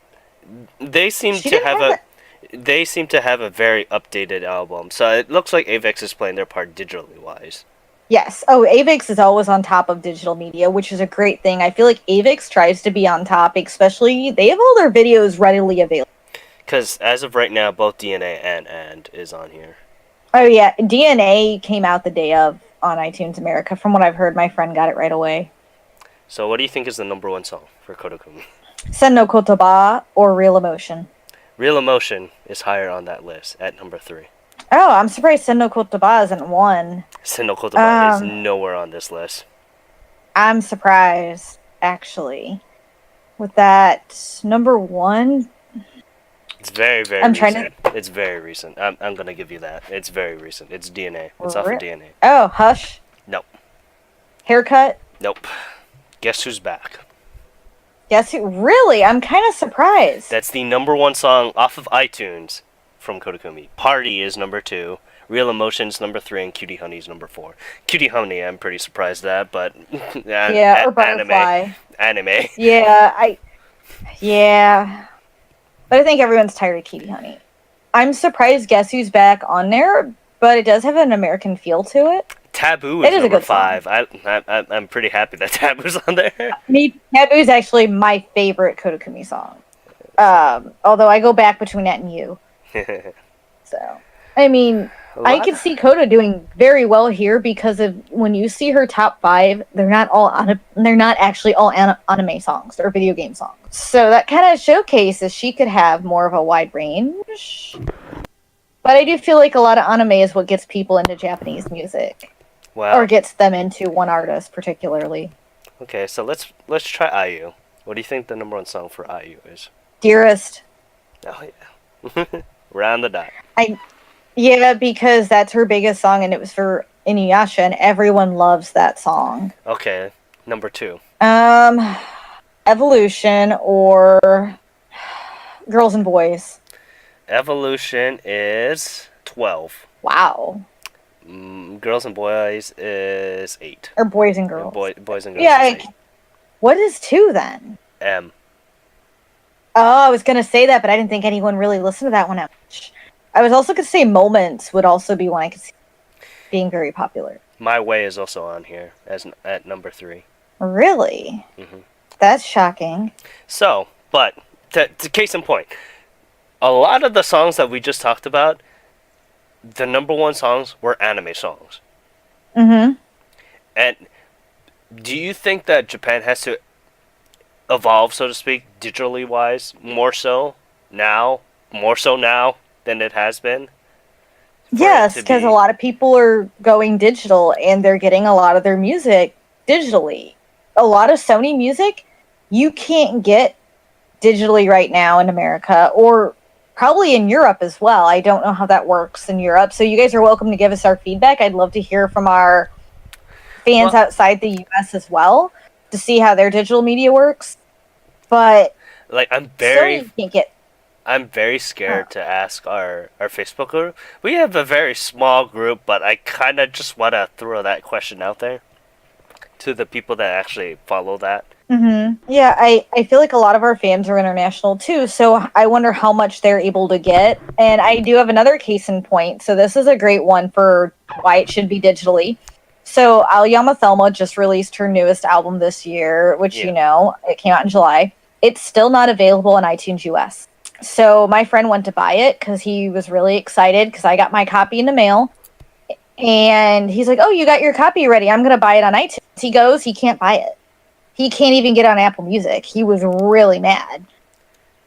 They seem to have a very updated album, so it looks like Avex is playing their part digitally wise. Yes. Oh, Avex is always on top of digital media, which is a great thing. I feel like Avex tries to be on top, especially they have all their videos readily available. Because as of right now, both DNA and is on here. Oh yeah, DNA came out the day of on iTunes America. From what I've heard, my friend got it right away. So what do you think is the number one song for Kodokumi? Sen no Kotoba or Real Emotion. Real Emotion is higher on that list at number 3. Oh, I'm surprised Sen no Kotoba isn't one. Sendo Kotoba is nowhere on this list. I'm surprised, actually. With that number one, It's very, very I'm recent. trying It's very recent. I'm gonna give you that. It's very recent. It's DNA. It's off of DNA. Oh, Hush. Nope. Haircut. Nope. Guess who's back? Guess who? Really? I'm kind of surprised. That's the number one song off of iTunes from Kodokumi. Party is number 2. Real Emotions number 3, and Cutie Honey is number 4. Cutie Honey, I'm pretty surprised at, but yeah, or Butterfly. Anime. Yeah. But I think everyone's tired of Cutie Honey. I'm surprised Guess Who's Back on there, but it does have an American feel to it. Taboo is number 5. I'm pretty happy that Taboo's on there. Taboo is actually my favorite Kodokumi song. Although I go back between that and You. So, I mean, I can see Koda doing very well here because of when you see her top 5, they're not actually all anime songs or video game songs. So that kind of showcases she could have more of a wide range. But I do feel like a lot of anime is what gets people into Japanese music. Wow. Or gets them into one artist particularly. Okay, so let's try IU. What do you think the number one song for IU is? Dearest. Oh yeah. Round the dot. Yeah, because that's her biggest song and it was for Inuyasha and everyone loves that song. Okay, number 2. Evolution or Girls and Boys. Evolution is 12. Wow. Girls and Boys is 8. Or Boys and Girls. Boys and Girls is 8. What is 2 then? M. Oh, I was going to say that, but I didn't think anyone really listened to that one much. I was also going to say Moments would also be one I could see being very popular. My Way is also on here at number 3. Really? Mm-hmm. That's shocking. So, but, to case in point, a lot of the songs that we just talked about, the number one songs were anime songs. Mm-hmm. And do you think that Japan has to evolve, so to speak, digitally wise, more so now than it has been? Yes, because a lot of people are going digital and they're getting a lot of their music digitally. A lot of Sony music you can't get digitally right now in America or probably in Europe as well. I don't know how that works in Europe. So you guys are welcome to give us our feedback. I'd love to hear from our fans outside the US as well to see how their digital media works. But like I'm very scared to ask our Facebook group. We have a very small group, but I kind of just want to throw that question out there to the people that actually follow that. Mm-hmm. Yeah, I feel like a lot of our fans are international too, so I wonder how much they're able to get. And I do have another case in point, so this is a great one for why it should be digitally. So Aoyama Thelma just released her newest album this year, which you know, it came out in July. It's still not available on iTunes US. So my friend went to buy it because he was really excited because I got my copy in the mail. And he's like, oh, you got your copy ready. I'm going to buy it on iTunes. He goes, he can't buy it. He can't even get on Apple Music. He was really mad.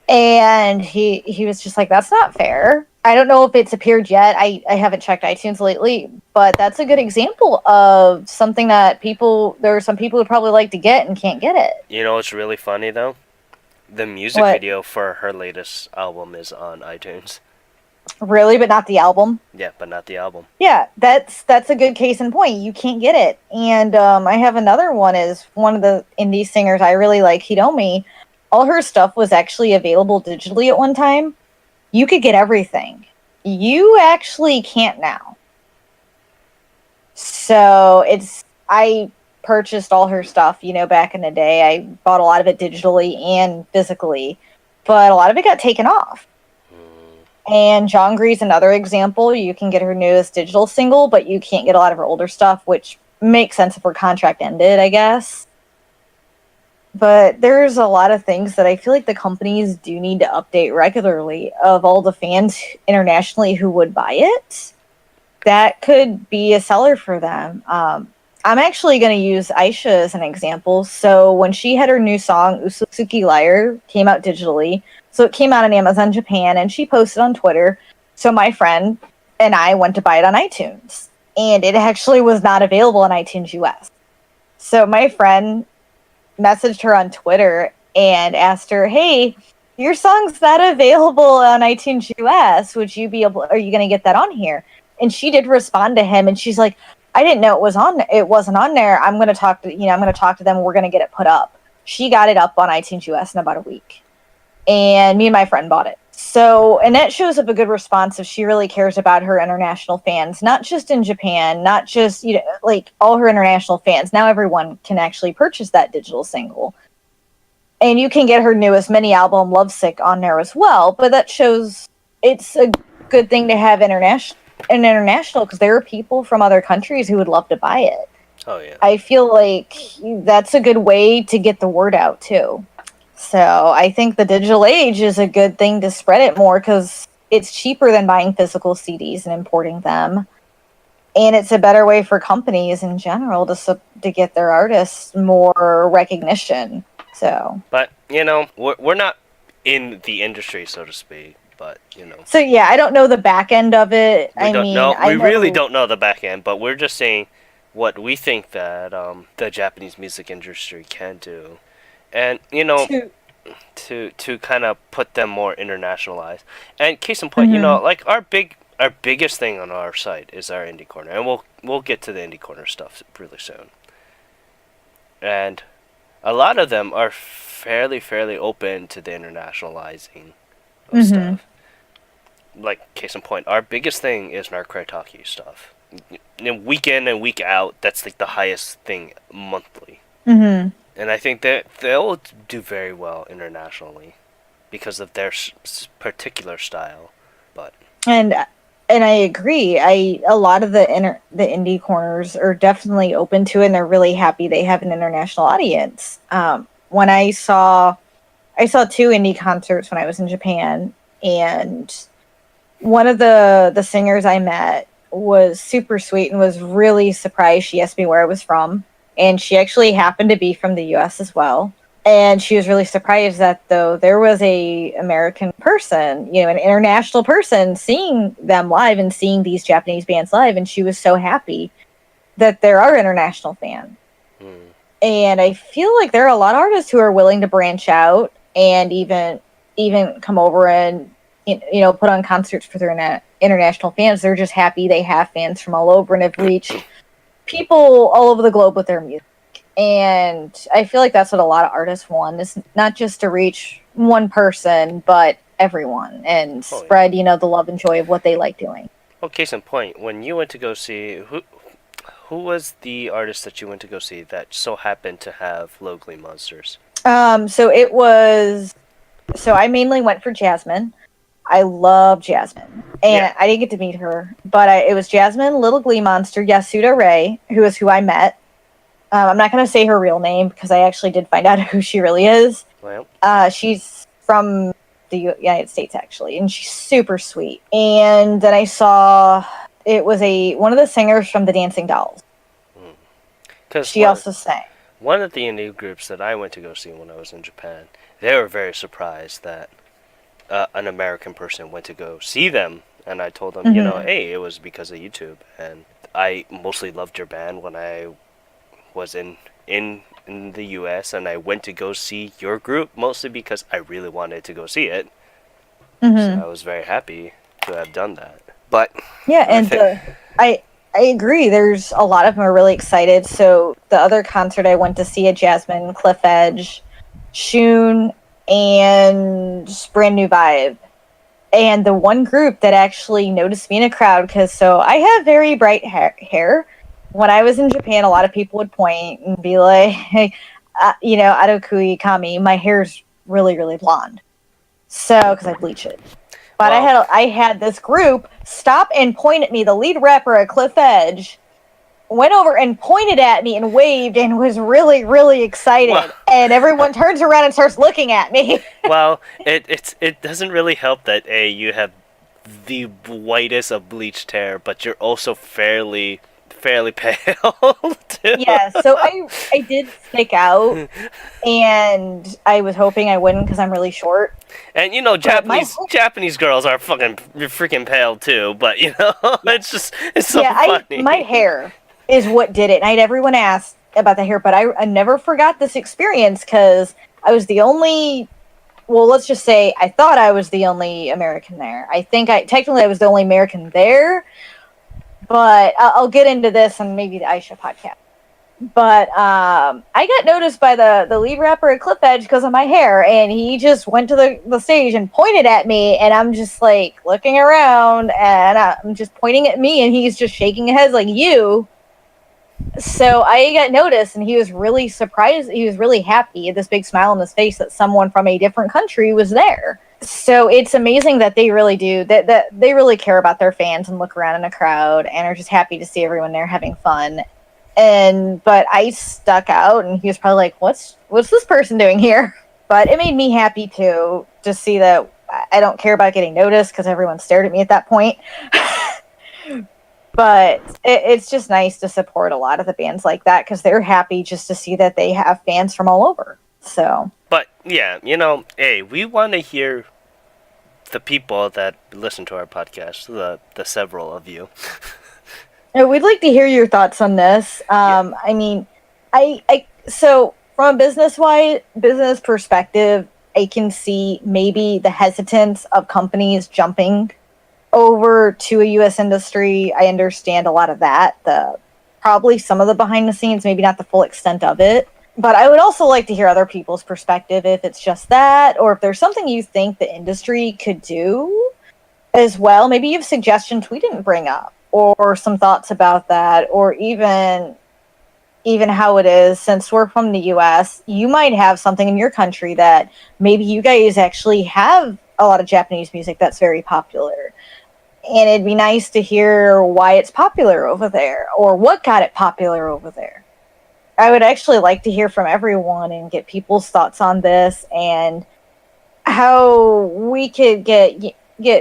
And he was just like, that's not fair. I don't know if it's appeared yet. I haven't checked iTunes lately. But that's a good example of something that there are some people who probably like to get and can't get it. You know what's really funny, though? The music video for her latest album is on iTunes. Really? But not the album? Yeah, but not the album. Yeah, that's a good case in point. You can't get it. And I have another one is one of the indie singers I really like, Hiromi. All her stuff was actually available digitally at one time. You could get everything. You actually can't now. So I purchased all her stuff, back in the day. I bought a lot of it digitally and physically, but a lot of it got taken off. And Jeongri's another example. You can get her newest digital single, but you can't get a lot of her older stuff, which makes sense if her contract ended, I guess. But there's a lot of things that I feel like the companies do need to update regularly of all the fans internationally who would buy it. That could be a seller for them. I'm actually going to use Aisha as an example. So when she had her new song, Usutsuki Liar, came out digitally. So it came out on Amazon Japan, and she posted on Twitter. So my friend and I went to buy it on iTunes. And it actually was not available on iTunes US. So my friend messaged her on Twitter and asked her, "Hey, your song's not available on iTunes US. Are you going to get that on here?" And she did respond to him, and she's like, "I didn't know it wasn't on there. I'm going to I'm going to talk to them. We're going to get it put up." She got it up on iTunes US in about a week. And me and my friend bought it. So, and that shows up a good response if she really cares about her international fans, not just in Japan, not just, like all her international fans. Now everyone can actually purchase that digital single. And you can get her newest mini album, Lovesick, on there as well. But that shows it's a good thing to have international because there are people from other countries who would love to buy it. Oh yeah. I feel like that's a good way to get the word out too. So I think the digital age is a good thing to spread it more because it's cheaper than buying physical CDs and importing them. And it's a better way for companies in general to get their artists more recognition. So, But we're not in the industry, so to speak. But so yeah, I don't know the back end of it. we I don't mean, know. I We really know don't know the back end. But we're just saying what we think that the Japanese music industry can do, and to. to kind of put them more internationalized. And case in point, Mhm. like our biggest thing on our site is our indie corner, and we'll get to the indie corner stuff really soon. And a lot of them are fairly open to the internationalizing of Mhm. stuff. Like case in point, our biggest thing is Narcritaki stuff. Week in and week out, that's like the highest thing monthly. Mhm. And I think that they'll do very well internationally because of their particular style. But And and I agree. A lot of the indie corners are definitely open to it, and they're really happy they have an international audience. When I saw two indie concerts when I was in Japan, and one of the singers I met was super sweet and was really surprised. She asked me where I was from, and she actually happened to be from the US as well. And she was really surprised that though there was a American person, an international person seeing them live and seeing these Japanese bands live, and she was so happy that there are international fans. mm, And I feel like there are a lot of artists who are willing to branch out and even come over and put on concerts for their international fans. They're just happy they have fans from all over and have reached people all over the globe with their music. And I feel like that's what a lot of artists want, is not just to reach one person, but everyone, and oh yeah. spread, the love and joy of what they like doing. Well, case in point, when you went to go see who was the artist that you went to go see that so happened to have Locally Monsters? So it was. So I mainly went for Jasmine. I love Jasmine, Yeah. and I didn't get to meet her, but it was Jasmine, Little Glee Monster, Yasuda Ray, who is who I met. I'm not going to say her real name because I actually did find out who she really is. Well. She's from the United States, actually, and she's super sweet. And then I saw it was one of the singers from the Dancing Dolls. Because She also sang. one of the indie groups that I went to go see when I was in Japan, they were very surprised that an American person went to go see them, and I told them, Mhm. hey, it was because of YouTube, and I mostly loved your band when I was in the U.S. and I went to go see your group mostly because I really wanted to go see it. So Mhm. I was very happy to have done that. But Yeah, I and think, I agree. There's a lot of them are really excited. So the other concert I went to see at Jasmine, Cliff Edge, Shun, and Brand New Vibe. And the one group that actually noticed me in a crowd, because so I have very bright hair. When I was in Japan, a lot of people would point and be like, hey, Adokui Kami, my hair's really, really blonde. So, because I bleach it. But well, I had this group stop and point at me. The lead rapper at Cliff Edge went over and pointed at me and waved and was really, really excited. well, And everyone turns around and starts looking at me. well, it doesn't really help that you have the whitest of bleached hair, but you're also fairly pale too. Yeah, so I did stick out, and I was hoping I wouldn't because I'm really short. And you know, But Japanese girls are fucking freaking pale too. But you know, yeah, it's so yeah, I my funny. hair is what did it. And I had everyone ask about the hair, but I never forgot this experience because I was the only. Well, let's just say I thought I was the only American there. I think I was the only American there, but I'll get into this on maybe the Aisha podcast. But I got noticed by the lead rapper at Cliff Edge because of my hair, and he just went to the stage and pointed at me, and I'm just like looking around, and I'm just pointing at me, and he's just shaking his head like you. So I got noticed, and he was really surprised. He was really happy. He had this big smile on his face that someone from a different country was there. So it's amazing that they really do that they really care about their fans and look around in a crowd and are just happy to see everyone there having fun. And but I stuck out, and he was probably like, what's this person doing here? But it made me happy too to see that I don't care about getting noticed because everyone stared at me at that point. But it's just nice to support a lot of the bands like that because they're happy just to see that they have fans from all over. So But yeah, you know, hey, we want to hear the people that listen to our podcast, the several of you. we'd like to hear your thoughts on this. I mean, I so from a business perspective, I can see maybe the hesitance of companies jumping over to a U.S. industry. I understand a lot of that. Probably some of the behind the scenes, maybe not the full extent of it. But I would also like to hear other people's perspective if it's just that, or if there's something you think the industry could do as well. Maybe you have suggestions we didn't bring up, or some thoughts about that, or even how it is since we're from the US, you might have something in your country that maybe you guys actually have a lot of Japanese music that's very popular. And it'd be nice to hear why it's popular over there or what got it popular over there. I would actually like to hear from everyone and get people's thoughts on this and how we could get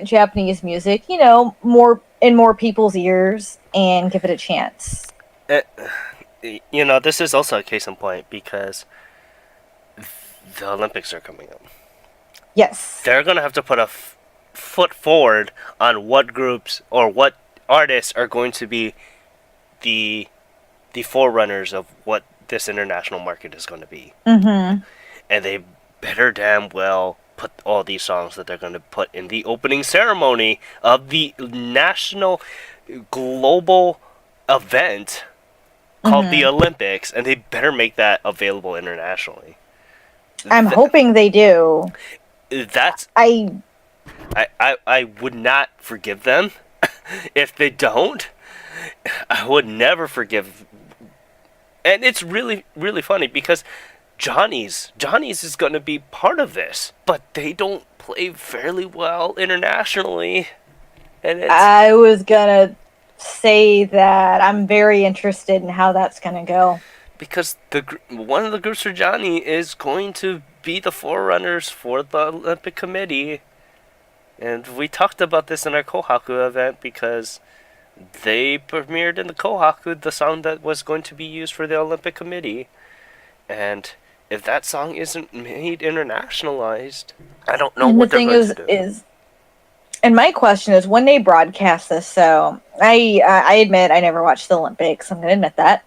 Japanese music, more in more people's ears and give it a chance. Uh, you know, this is also a case in point because the Olympics are coming up. Yes. They're gonna have to put a foot forward on what groups or what artists are going to be the forerunners of what this international market is going to be. Mm-hmm. And they better damn well put all these songs that they're going to put in the opening ceremony of the national global event called the Olympics, and they better make that available internationally. I'm hoping they do. That's I I would not forgive them if they don't. I would never forgive. And it's really, really funny because Johnny's is going to be part of this, but they don't play fairly well internationally. And I was gonna say that I'm very interested in how that's gonna go. because one of the groups for Johnny is going to be the forerunners for the Olympic Committee. And we talked about this in our Kohaku event because they premiered in the Kohaku the song that was going to be used for the Olympic Committee. And if that song isn't made internationalized, I don't know And what the they're thing going to do. and my question is, when they broadcast this, so I admit I never watched the Olympics. I'm going to admit that.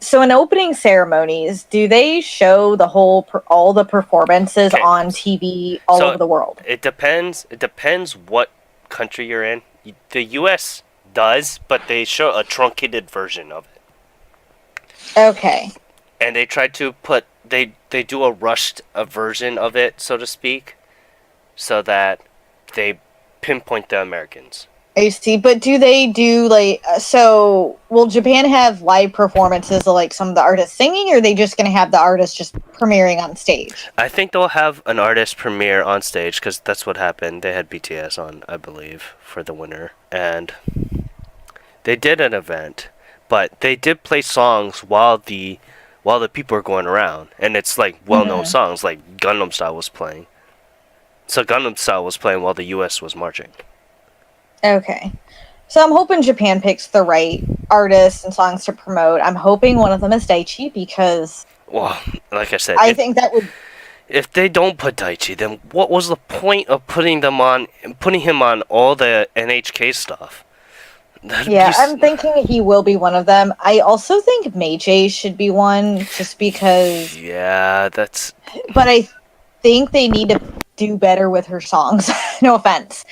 So in opening ceremonies, do they show all the performances Okay. on TV all over the world? It depends. It depends what country you're in. The U.S. does, but they show a truncated version of it. Okay. And they try to put they do a rushed version of it, so to speak, so that they pinpoint the Americans. I see, but do they do so will Japan have live performances of like some of the artists singing, or are they just going to have the artists just premiering on stage? I think they'll have an artist premiere on stage because that's what happened. They had BTS on, I believe, for the winter, and they did an event, but they did play songs while the people were going around, and it's like well-known songs, like Gangnam Style was playing. So Gangnam Style was playing while the U.S. was marching. Okay. So I'm hoping Japan picks the right artists and songs to promote. I'm hoping one of them is Daichi because Well, like I said, I think that would. if they don't put Daichi, then what was the point of putting him on all the NHK stuff? That'd be Yeah, I'm thinking he will be one of them. I also think Meiji should be one just because, yeah, that's but I think they need to do better with her songs. No offense.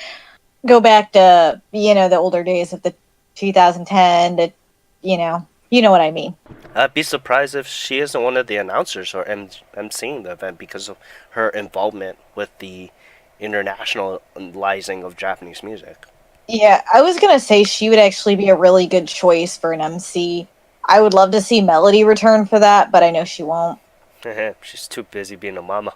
Go back to, the older days of the 2010 to, you know what I mean. I'd be surprised if she isn't one of the announcers or emceeing the event because of her involvement with the internationalizing of Japanese music. Yeah, I was gonna say she would actually be a really good choice for an MC. I would love to see Melody return for that, but I know she won't. She's too busy being a mama.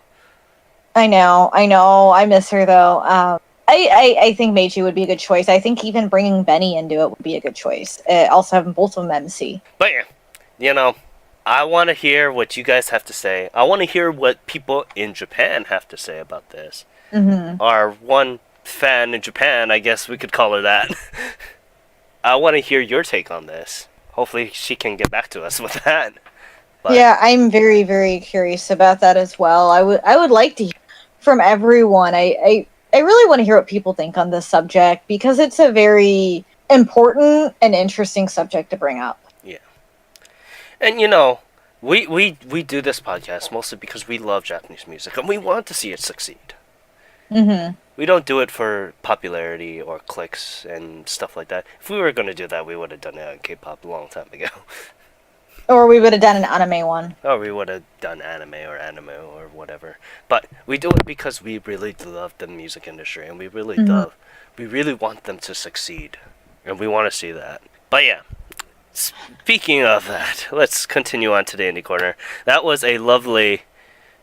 I know, I miss her though. I think Meiji would be a good choice. I think even bringing Benny into it would be a good choice. Also having both of them MC. But yeah, you know, I want to hear what you guys have to say. I want to hear what people in Japan have to say about this. Mm-hmm. Our one fan in Japan, I guess we could call her that. I want to hear your take on this. Hopefully, she can get back to us with that. But, Yeah, I'm very, very curious about that as well. I would like to hear from everyone. I really want to hear what people think on this subject because it's a very important and interesting subject to bring up. yeah. And we do this podcast mostly because we love Japanese music and we want to see it succeed. Mm-hmm. We don't do it for popularity or clicks and stuff like that. If we were going to do that, we would have done it on K-pop a long time ago. Or we would have done an anime one. Or we would have done anime or whatever. But we do it because we really love the music industry and we really want them to succeed. And we want to see that. But yeah, speaking of that, let's continue on to the Indie Corner. That was a lovely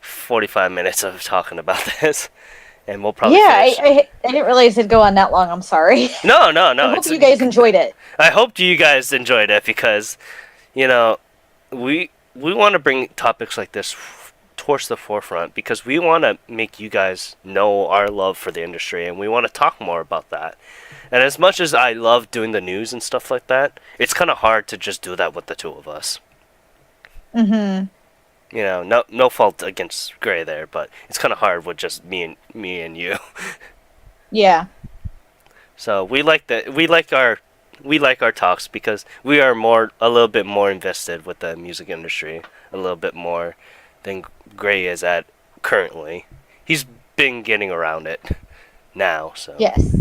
45 minutes of talking about this. And we'll probably finish. I didn't realize it'd go on that long. I'm sorry. No. I hope you guys enjoyed it. I hope you guys enjoyed it because, we want to bring topics like this towards the forefront because we want to make you guys know our love for the industry and we want to talk more about that. And as much as I love doing the news and stuff like that, it's kind of hard to just do that with the two of us. Mm-hmm. No fault against Gray there, but it's kind of hard with just me and you. Yeah. So we like our talks because we are a little bit more invested with the music industry, a little bit more than Gray is at currently. He's been getting around it now, so. Yes.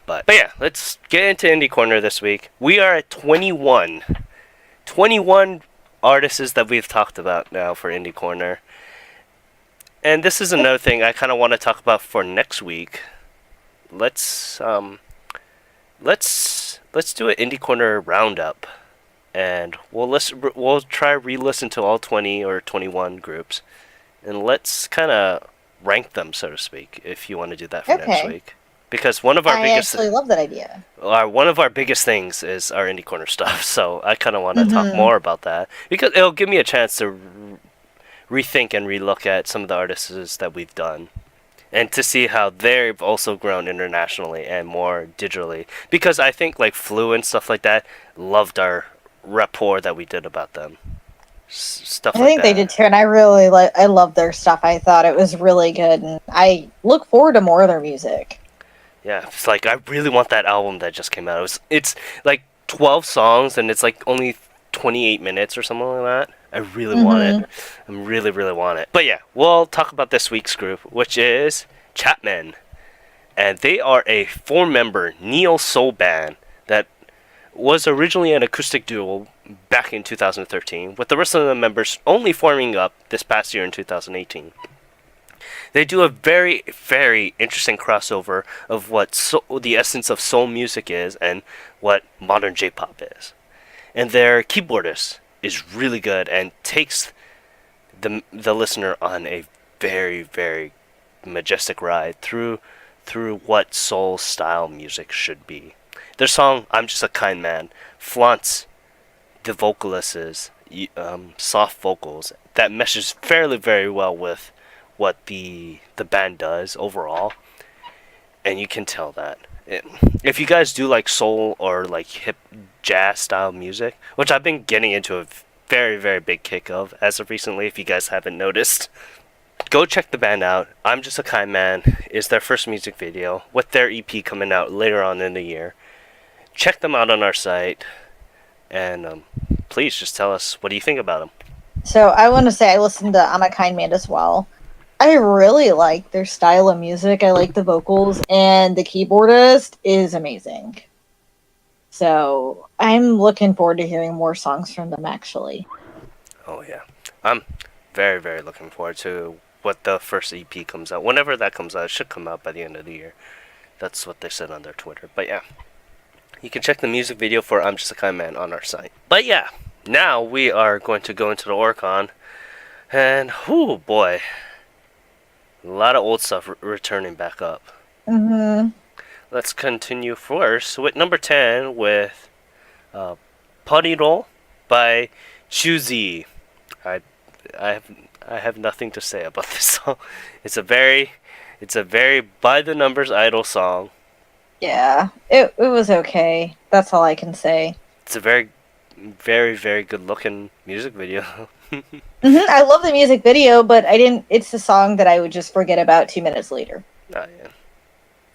But yeah, let's get into Indie Corner this week. We are at 21 artists that we've talked about now for Indie Corner. And this is another thing I kind of want to talk about for next week. Let's do an Indie Corner roundup, and we'll try re-listen to all 20 or 21 groups, and let's kind of rank them, so to speak, if you want to do that for next week. Because one of our biggest actually love that idea. One of our biggest things is our Indie Corner stuff, so I kind of want to talk more about that because it'll give me a chance to rethink and relook at some of the artists that we've done. And to see how they've also grown internationally and more digitally. Because I think like Flu and stuff like that loved our rapport that we did about them. Stuff like that. I think they did too, and I love their stuff. I thought it was really good, and I look forward to more of their music. Yeah, it's like I really want that album that just came out. It's like 12 songs and it's like only 28 minutes or something like that. I really want it. I really, really want it. But yeah, we'll talk about this week's group, which is Chapman. And they are a 4-member neo-soul band that was originally an acoustic duo back in 2013, with the rest of the members only forming up this past year in 2018. They do a very, very interesting crossover of what the essence of soul music is and what modern J-pop is. And their keyboardist is really good and takes the listener on a very, very majestic ride through what soul style music should be. Their song "I'm Just a Kind Man" flaunts the vocalist's soft vocals that meshes fairly very well with what the band does overall, and you can tell that. If you guys do like soul or like hip jazz style music, which I've been getting into a very, very big kick of as of recently, if you guys haven't noticed, go check the band out. I'm Just a Kind Man is their first music video with their EP coming out later on in the year. Check them out on our site, and please just tell us what do you think about them. So I want to say I listened to I'm a Kind Man as well. I really like their style of music. I like the vocals, and the keyboardist is amazing. So I'm looking forward to hearing more songs from them, actually. Oh yeah, I'm very, very looking forward to what the first EP comes out. Whenever that comes out, it should come out by the end of the year. That's what they said on their Twitter. But yeah, you can check the music video for I'm Just a Kind Man on our site. But yeah, now we are going to go into the Oricon, and oh boy, a lot of old stuff returning back up. Mm-hmm. Let's continue first with number 10 with uh, Putty Roll by Chuzi. I, I have I have nothing to say about this song. It's a very by the numbers idol song. Yeah, it was okay. That's all I can say. It's a very, very, very good looking music video. I love the music video, but I didn't. It's a song that I would just forget about 2 minutes later. Oh yeah.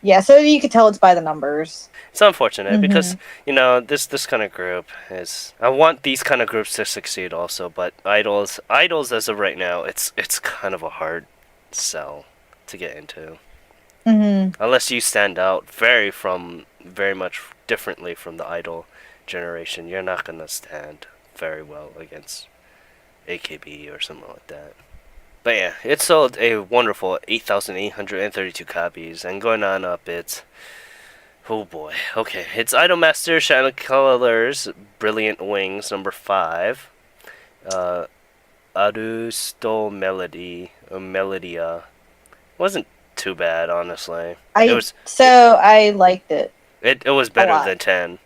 Yeah, so you could tell it's by the numbers. It's unfortunate because this kind of group is. I want these kind of groups to succeed also, but idols as of right now, it's kind of a hard sell to get into. Unless you stand out very much differently from the idol generation, you're not gonna stand very well against AKB or something like that. But yeah, it sold a wonderful 8,832 copies, and going on up, it's oh boy. Okay, it's Idolmaster Shadow Colors Brilliant Wings number 5. Arusto Melody Melodia wasn't too bad, honestly. I liked it. It was better than 10.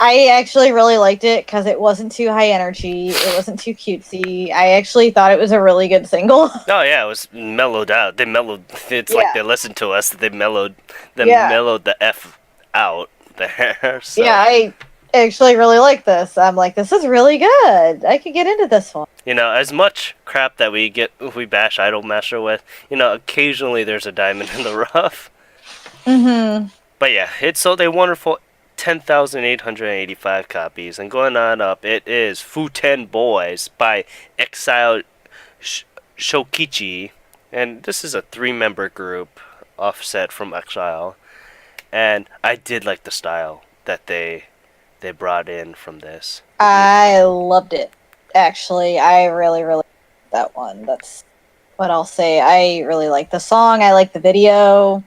I actually really liked it because it wasn't too high energy. It wasn't too cutesy. I actually thought it was a really good single. Oh yeah, it was mellowed out. They mellowed. It's like they listened to us. They mellowed. Mellowed the F out there. So. Yeah, I actually really like this. I'm like, this is really good. I could get into this one. You know, as much crap that we bash Idolmaster with, occasionally there's a diamond in the rough. But yeah, it sold a wonderful 10,885 copies, and going on up, it is Futen Boys by Exile Shokichi, and this is a 3-member group offset from Exile, and I did like the style that they brought in from this. I loved it. Actually, I really, really liked that one. That's what I'll say. I really like the song. I like the video.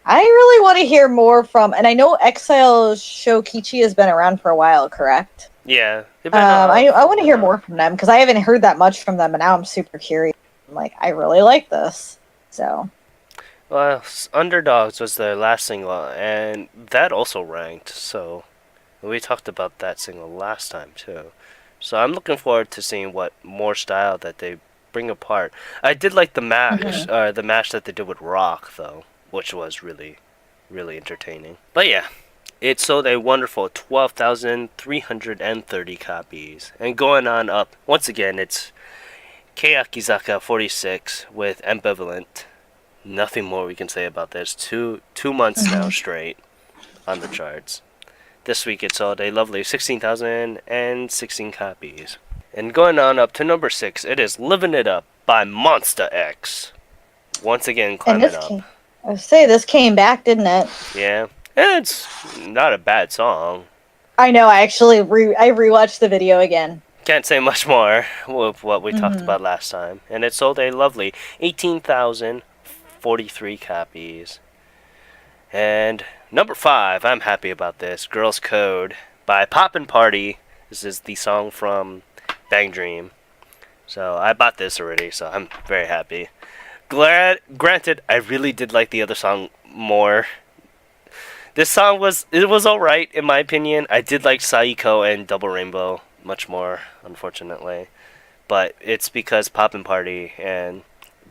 I really want to hear more from, and I know Exile Shokichi has been around for a while, correct? Yeah. I want to hear more from them because I haven't heard that much from them, and now I'm super curious. I'm like, I really like this. So. Well, Underdogs was their last single, and that also ranked. So we talked about that single last time too. So I'm looking forward to seeing what more style that they bring apart. I did like the mash, the mash that they did with Rock though, which was really, really entertaining. But yeah, it sold a wonderful 12,330 copies. And going on up, once again, it's Keyakizaka 46 with Ambivalent. Nothing more we can say about this. Two months now straight on the charts. This week it sold a lovely 16,016 copies. And going on up to number 6, it is Living It Up by Monsta X. Once again climbing up. I say this came back, didn't it? Yeah, it's not a bad song. I know. I actually I rewatched the video again. Can't say much more with what we talked about last time, and it sold a lovely 18,043 copies. And number 5, I'm happy about this. Girls Code by Poppin' Party. This is the song from Bang Dream. So I bought this already, so I'm very happy. Granted, I really did like the other song more. This song was alright in my opinion. I did like Saiko and Double Rainbow much more, unfortunately. But it's because Poppin' Party and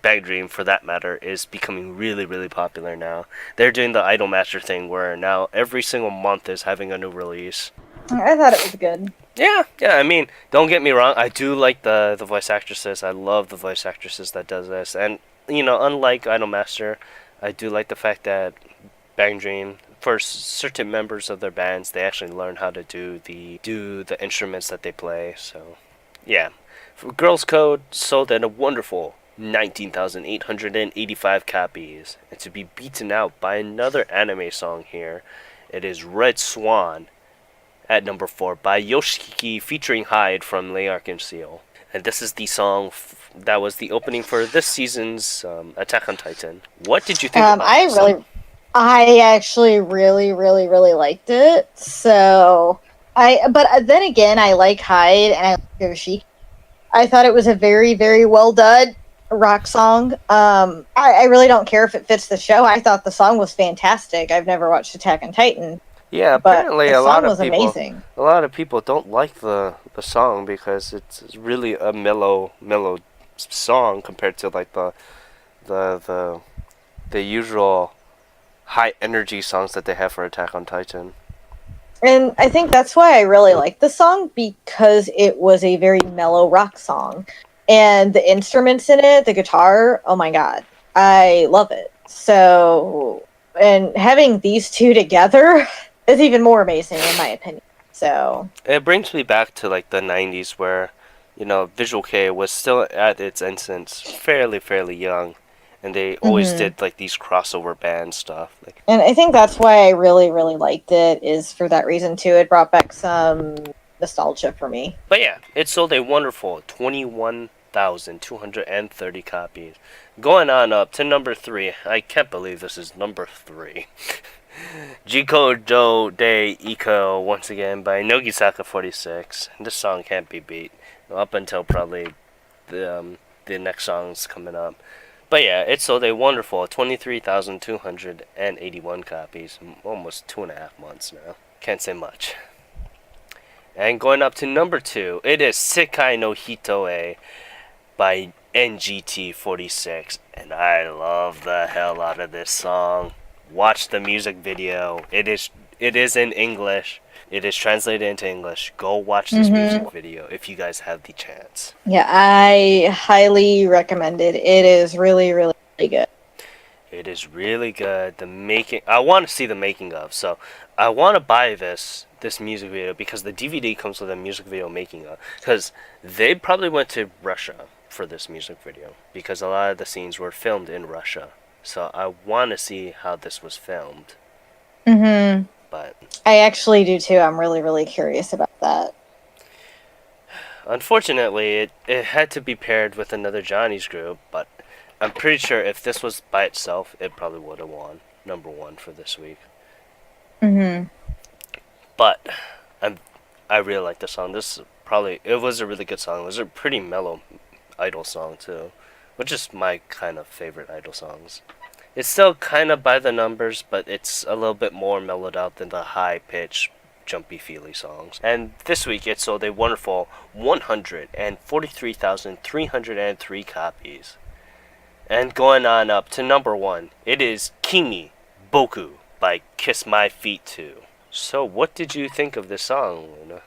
Bang Dream, for that matter, is becoming really, really popular now. They're doing the Idol Master thing where now every single month is having a new release. I thought it was good. Yeah. I mean, don't get me wrong. I do like the voice actresses. I love the voice actresses that does this. And unlike Idolmaster, I do like the fact that Bang Dream, for certain members of their bands, they actually learn how to do the instruments that they play. So, yeah. For Girls Code sold at a wonderful 19,885 copies, and to be beaten out by another anime song here, it is Red Swan at number 4 by Yoshiki featuring Hyde from Layark and Seal. And this is the song that was the opening for this season's Attack on Titan. What did you think about this song? I actually really liked it. So but then again, I like Hyde and I like Yoshiki. I thought it was a very well done rock song. I really don't care if it fits the show. I thought the song was fantastic. I've never watched Attack on Titan. Yeah, But apparently the song was amazing. a lot of people don't like the song because it's really a mellow song compared to like the the usual high energy songs that they have for Attack on Titan. And I think that's why I really liked the song, because it was a very mellow rock song. And the instruments in it, the guitar, oh my god, I love it. So, and having these two together is even more amazing in my opinion. So, It brings me back to like the 90s where Visual K was still at its infancy, fairly young, and they always did like these crossover band stuff. Like, and I think that's why I really liked it, is for that reason too. It brought back some nostalgia for me. but yeah, it sold a wonderful 21,230 copies. Going on up to number 3. I can't believe this is number 3. Jiko Do De Iko, once again by Nogisaka 46. This song can't be beat up until probably the next song's coming up. But yeah, it sold a wonderful 23,281 copies, almost 2.5 months now. Can't say much. And going up to number 2, it is Sekai no Hitoe by NGT46, and I love the hell out of this song. Watch the music video. It is in English. It is translated into English. Go watch this music video if you guys have the chance. Yeah, I highly recommend it. It is really good. It is really good. I want to see the making of. So I want to buy this music video because the DVD comes with a music video making of. Because they probably went to Russia for this music video because a lot of the scenes were filmed in Russia. So I want to see how this was filmed. But I actually do too. I'm really curious about that. unfortunately, it had to be paired with another Johnny's group. But I'm pretty sure if this was by itself, it probably would have won number 1 for this week. But I really like the song. It was a really good song. It was a pretty mellow Idol song too, which is my kind of favorite Idol songs. It's still kind of by the numbers, but it's a little bit more mellowed out than the high-pitched, jumpy, feely songs. And this week it sold a wonderful 143,303 copies. And going on up to number 1, it is Kimi Boku by Kiss My Feet 2. So what did you think of this song, Luna?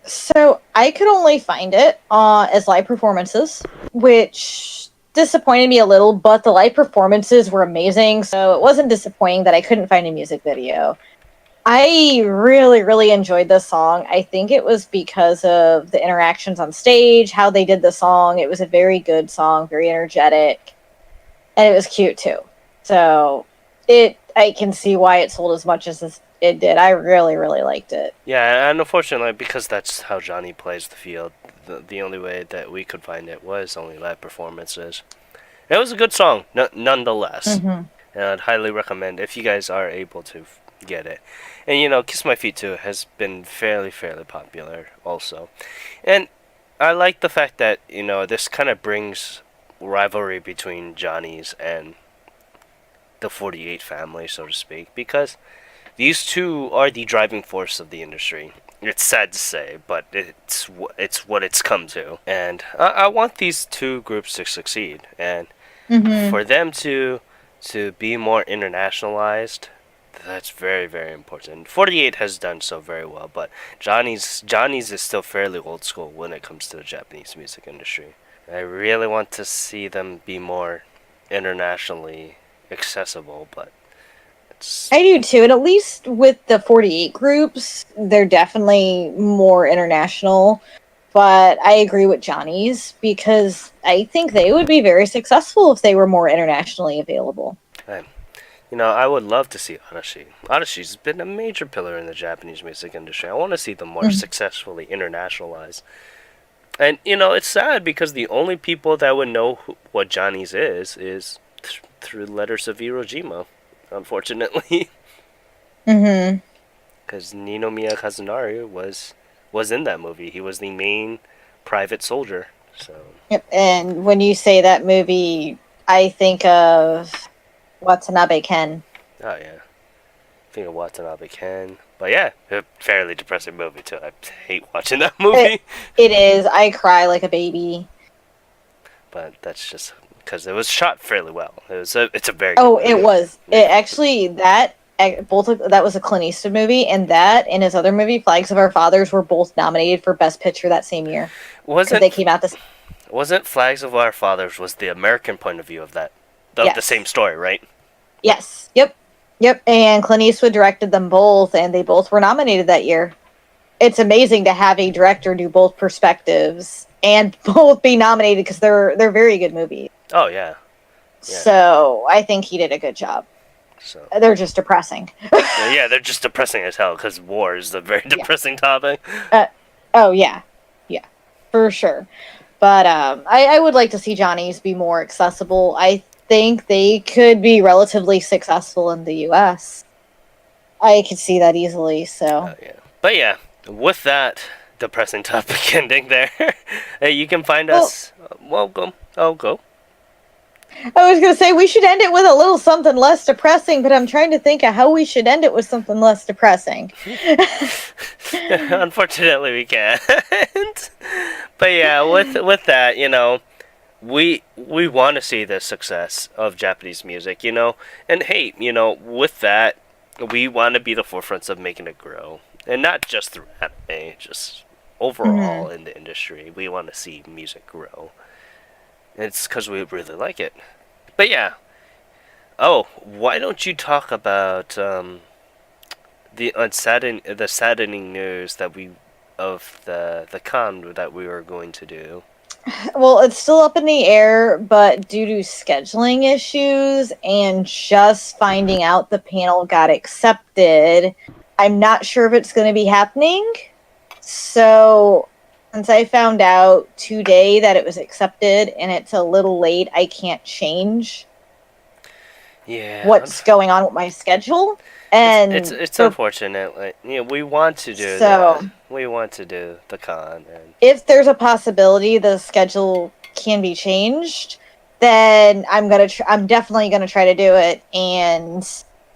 So I could only find it as live performances, which disappointed me a little, but the live performances were amazing, so it wasn't disappointing that I couldn't find a music video. I really enjoyed this song. I think it was because of the interactions on stage, how they did the song. It was a very good song, very energetic, and it was cute too. So I can see why it sold as much as it did. I really liked it. Yeah, and unfortunately, because that's how Johnny plays the field, the only way that we could find it was only live performances. It was a good song, nonetheless. And I'd highly recommend if you guys are able to get it. And Kiss My Feet 2 has been fairly popular also. And I like the fact that, this kind of brings rivalry between Johnny's and the 48 family, so to speak, because these two are the driving force of the industry. It's sad to say, but it's what it's come to. And I want these two groups to succeed. And Mm-hmm. For them to be more internationalized, that's very, very important. 48 has done so very well, but Johnny's is still fairly old school when it comes to the Japanese music industry. I really want to see them be more internationally accessible, but it's I do too, and at least with the 48 groups, they're definitely more international. But I agree with Johnny's because I think they would be very successful if they were more internationally available. I, I would love to see Arashi. Arashi's been a major pillar in the Japanese music industry. I want to see them more Mhm. successfully internationalized. And it's sad because the only people that would know what Johnny's is through letters of Iwo Jima, unfortunately, Mhm. because Ninomiya Kazunari was in that movie. He was the main private soldier. So, Yep. And when you say that movie, I think of Watanabe Ken. oh yeah, think of Watanabe Ken. But yeah, a fairly depressing movie too. I hate watching that It, movie. it is. I cry like a baby. But that's just because it was shot fairly well. It's a very good Oh, it movie. was. It actually that both of that was a Clint Eastwood movie, and that and his other movie, Flags of Our Fathers, were both nominated for Best Picture that same year because they wasn't came out this. wasn't Flags of Our Fathers was the American point of view of that of the same Yes. story, right? Yes. Yep. Yep. And Clint Eastwood directed them both, and they both were nominated that year. It's amazing to have a director do both perspectives and both be nominated because they're very good movies. Oh yeah, yeah. So I think he did a good job. So They're just depressing. yeah, they're just depressing as hell because war is a very Yeah. depressing topic. Oh yeah, yeah, for sure. But I would like to see Johnny's be more accessible. I think they could be relatively successful in the U.S. I could see that easily. So Yeah, but yeah, with that depressing topic ending there, hey, you can find well, us. Welcome. Oh, go. I was gonna say we should end it with a little something less depressing, but I'm trying to think of how we should end it with something less depressing. Unfortunately, we can't. But yeah, with that, we want to see the success of Japanese music, and hey, with that, we want to be the forefronts of making it grow, and not just through anime, just overall Hmm. in the industry. We want to see music grow. It's because we really like it. But yeah. Oh, why don't you talk about the saddening news that we of the con that we were going to do? Well, it's still up in the air, but due to scheduling issues and just finding out the panel got accepted, I'm not sure if it's going to be happening. So, since I found out today that it was accepted and it's a little late, I can't change Yeah, what's going on with my schedule. it's And it's for unfortunate. Like, we want to do so, that. We want to do the con, and if there's a possibility the schedule can be changed, then I'm definitely gonna try to do it, and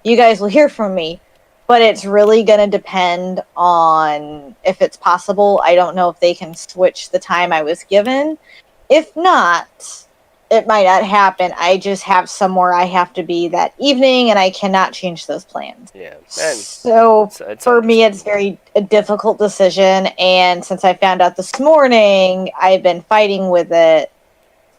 you guys will hear from me. But it's really gonna depend on if it's possible. I don't know if they can switch the time I was given. If not, it might not happen. I just have somewhere I have to be that evening, and I cannot change those plans. yeah, and So it's for me, it's understandable. very a difficult decision. And since I found out this morning, I've been fighting with it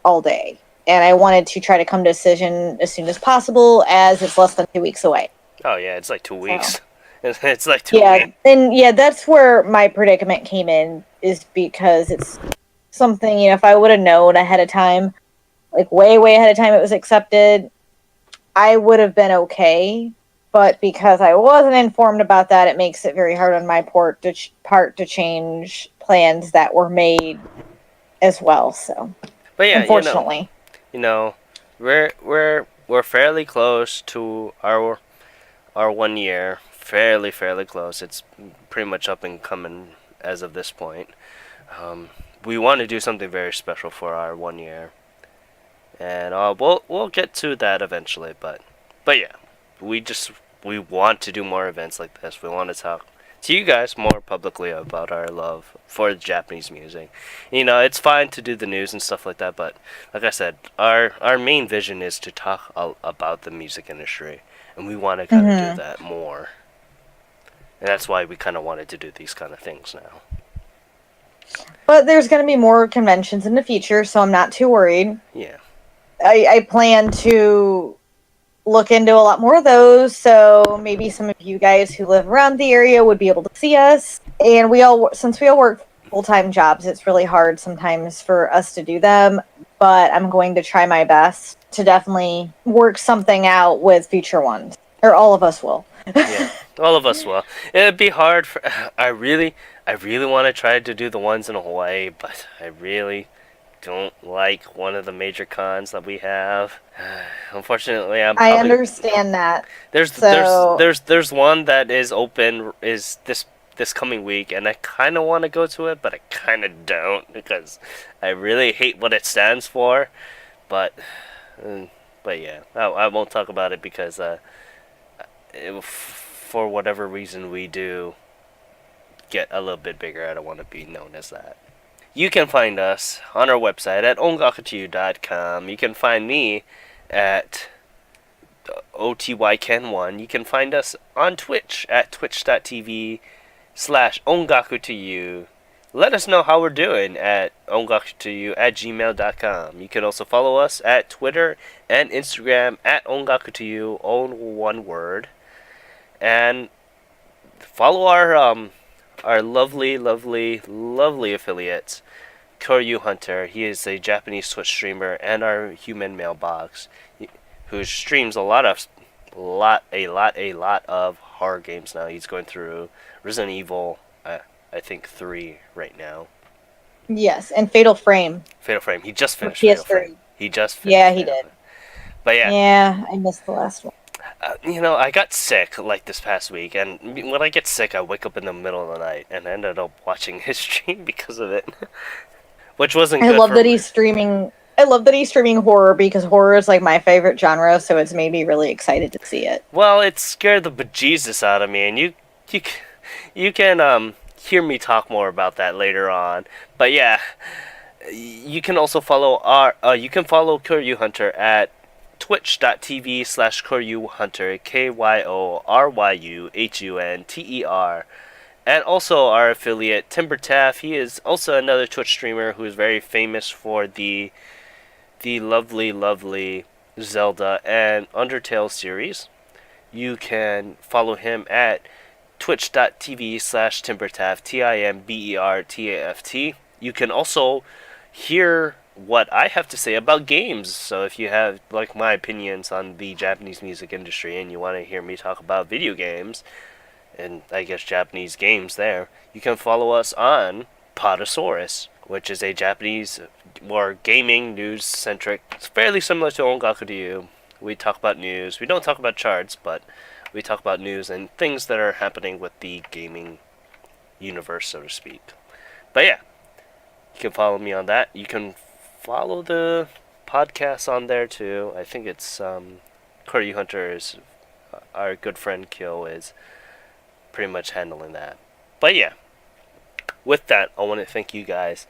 all day. And I wanted to try to come to a decision as soon as possible, as it's less than 2 weeks away. Oh yeah, it's like two So weeks. It's like 2 weeks. yeah, and yeah, that's where my predicament came in, is because it's something, if I would have known ahead of time, like way, way ahead of time it was accepted, I would have been okay. But because I wasn't informed about that, it makes it very hard on my part to change plans that were made as well. So, But yeah, unfortunately. you know, we're fairly close to our 1 year. Fairly close. It's pretty much up and coming as of this point. We want to do something very special for our 1 year, and we'll get to that eventually. But yeah, we want to do more events like this. We want to to you guys more publicly about our love for Japanese music. It's fine to do the news and stuff like that, but like I said, our main vision is to talk about the music industry, and we want to kind of do Hmm. that more. And that's why we kind of wanted to do these kind of things now. But there's going to be more conventions in the future, so I'm not too worried. Yeah. I plan to look into a lot more of those, so maybe some of you guys who live around the area would be able to see us. And since we all work full-time jobs, it's really hard sometimes for us to do them, but I'm going to try my best to definitely work something out with future ones. Or all of us will. Yeah, all of us will. It'd be hard for. I really want to try to do the ones in Hawaii, but I really don't like one of the major cons that we have. Unfortunately, I'm I probably understand that. there's So there's one that is open is this coming week, and I kind of want to go to it, but I kind of don't because I really hate what it stands for. But but yeah, I won't talk about it because for whatever reason we do get a little bit bigger, I don't want to be known as that. You can find us on our website at ongakutu.com. You can find me at OTYKen1. You can find us on Twitch at twitch.tv/ongakutoyu. Let us know how we're doing at ongakutoyu@gmail.com. You can also follow us at Twitter and Instagram at ongakutoyu, all one word. And follow our lovely, lovely, lovely affiliate, Koryu Hunter. He is a Japanese Twitch streamer and our human mailbox, who streams a lot of horror games now. He's going through Resident Evil, I think 3 right now. yes, and Fatal Frame Fatal Frame. He just for finished Fatal Frame. PS3. He just finished Yeah, he Fatal did. Frame. But yeah, Yeah, I missed the last one. I got sick like this past week, and when I get sick, I wake up in the middle of the night, and I ended up watching his stream because of it, which wasn't I good love for that me. he's streaming. I love that he's streaming horror because horror is like my favorite genre, so it's made me really excited to see it. Well, it scared the bejesus out of me, and you you can hear me talk more about that later on. But yeah, you can also follow you can follow Koryu Hunter at twitch.tv/Koryu Hunter, KYORYUHUNTER. And also our affiliate Timber Taff. He is also another Twitch streamer who is very famous for the lovely, lovely Zelda and Undertale series. You can follow him at twitch.tv/timbertaft, TIMBERTAFT. You can also hear what I have to say about games. So if you have like my opinions on the Japanese music industry and you want to hear me talk about video games and I guess Japanese games there, you can follow us on Podosaurus, which is a Japanese or gaming news centric. It's fairly similar to Ongaku to You. We talk about news. We don't talk about charts, but we talk about news and things that are happening with the gaming universe, so to speak. But yeah, you can follow me on that. You can follow the podcast on there too. I think it's Corey Hunter is our good friend Kyo is pretty much handling that. But yeah, with that, I want to thank you guys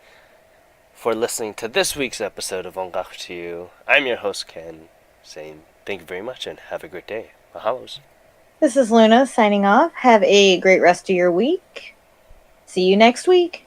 for listening to this week's episode of Ongaku to You. I'm your host Ken, saying thank you very much and have a great day. Mahalos. This is Luna signing off. Have a great rest of your week. See you next week.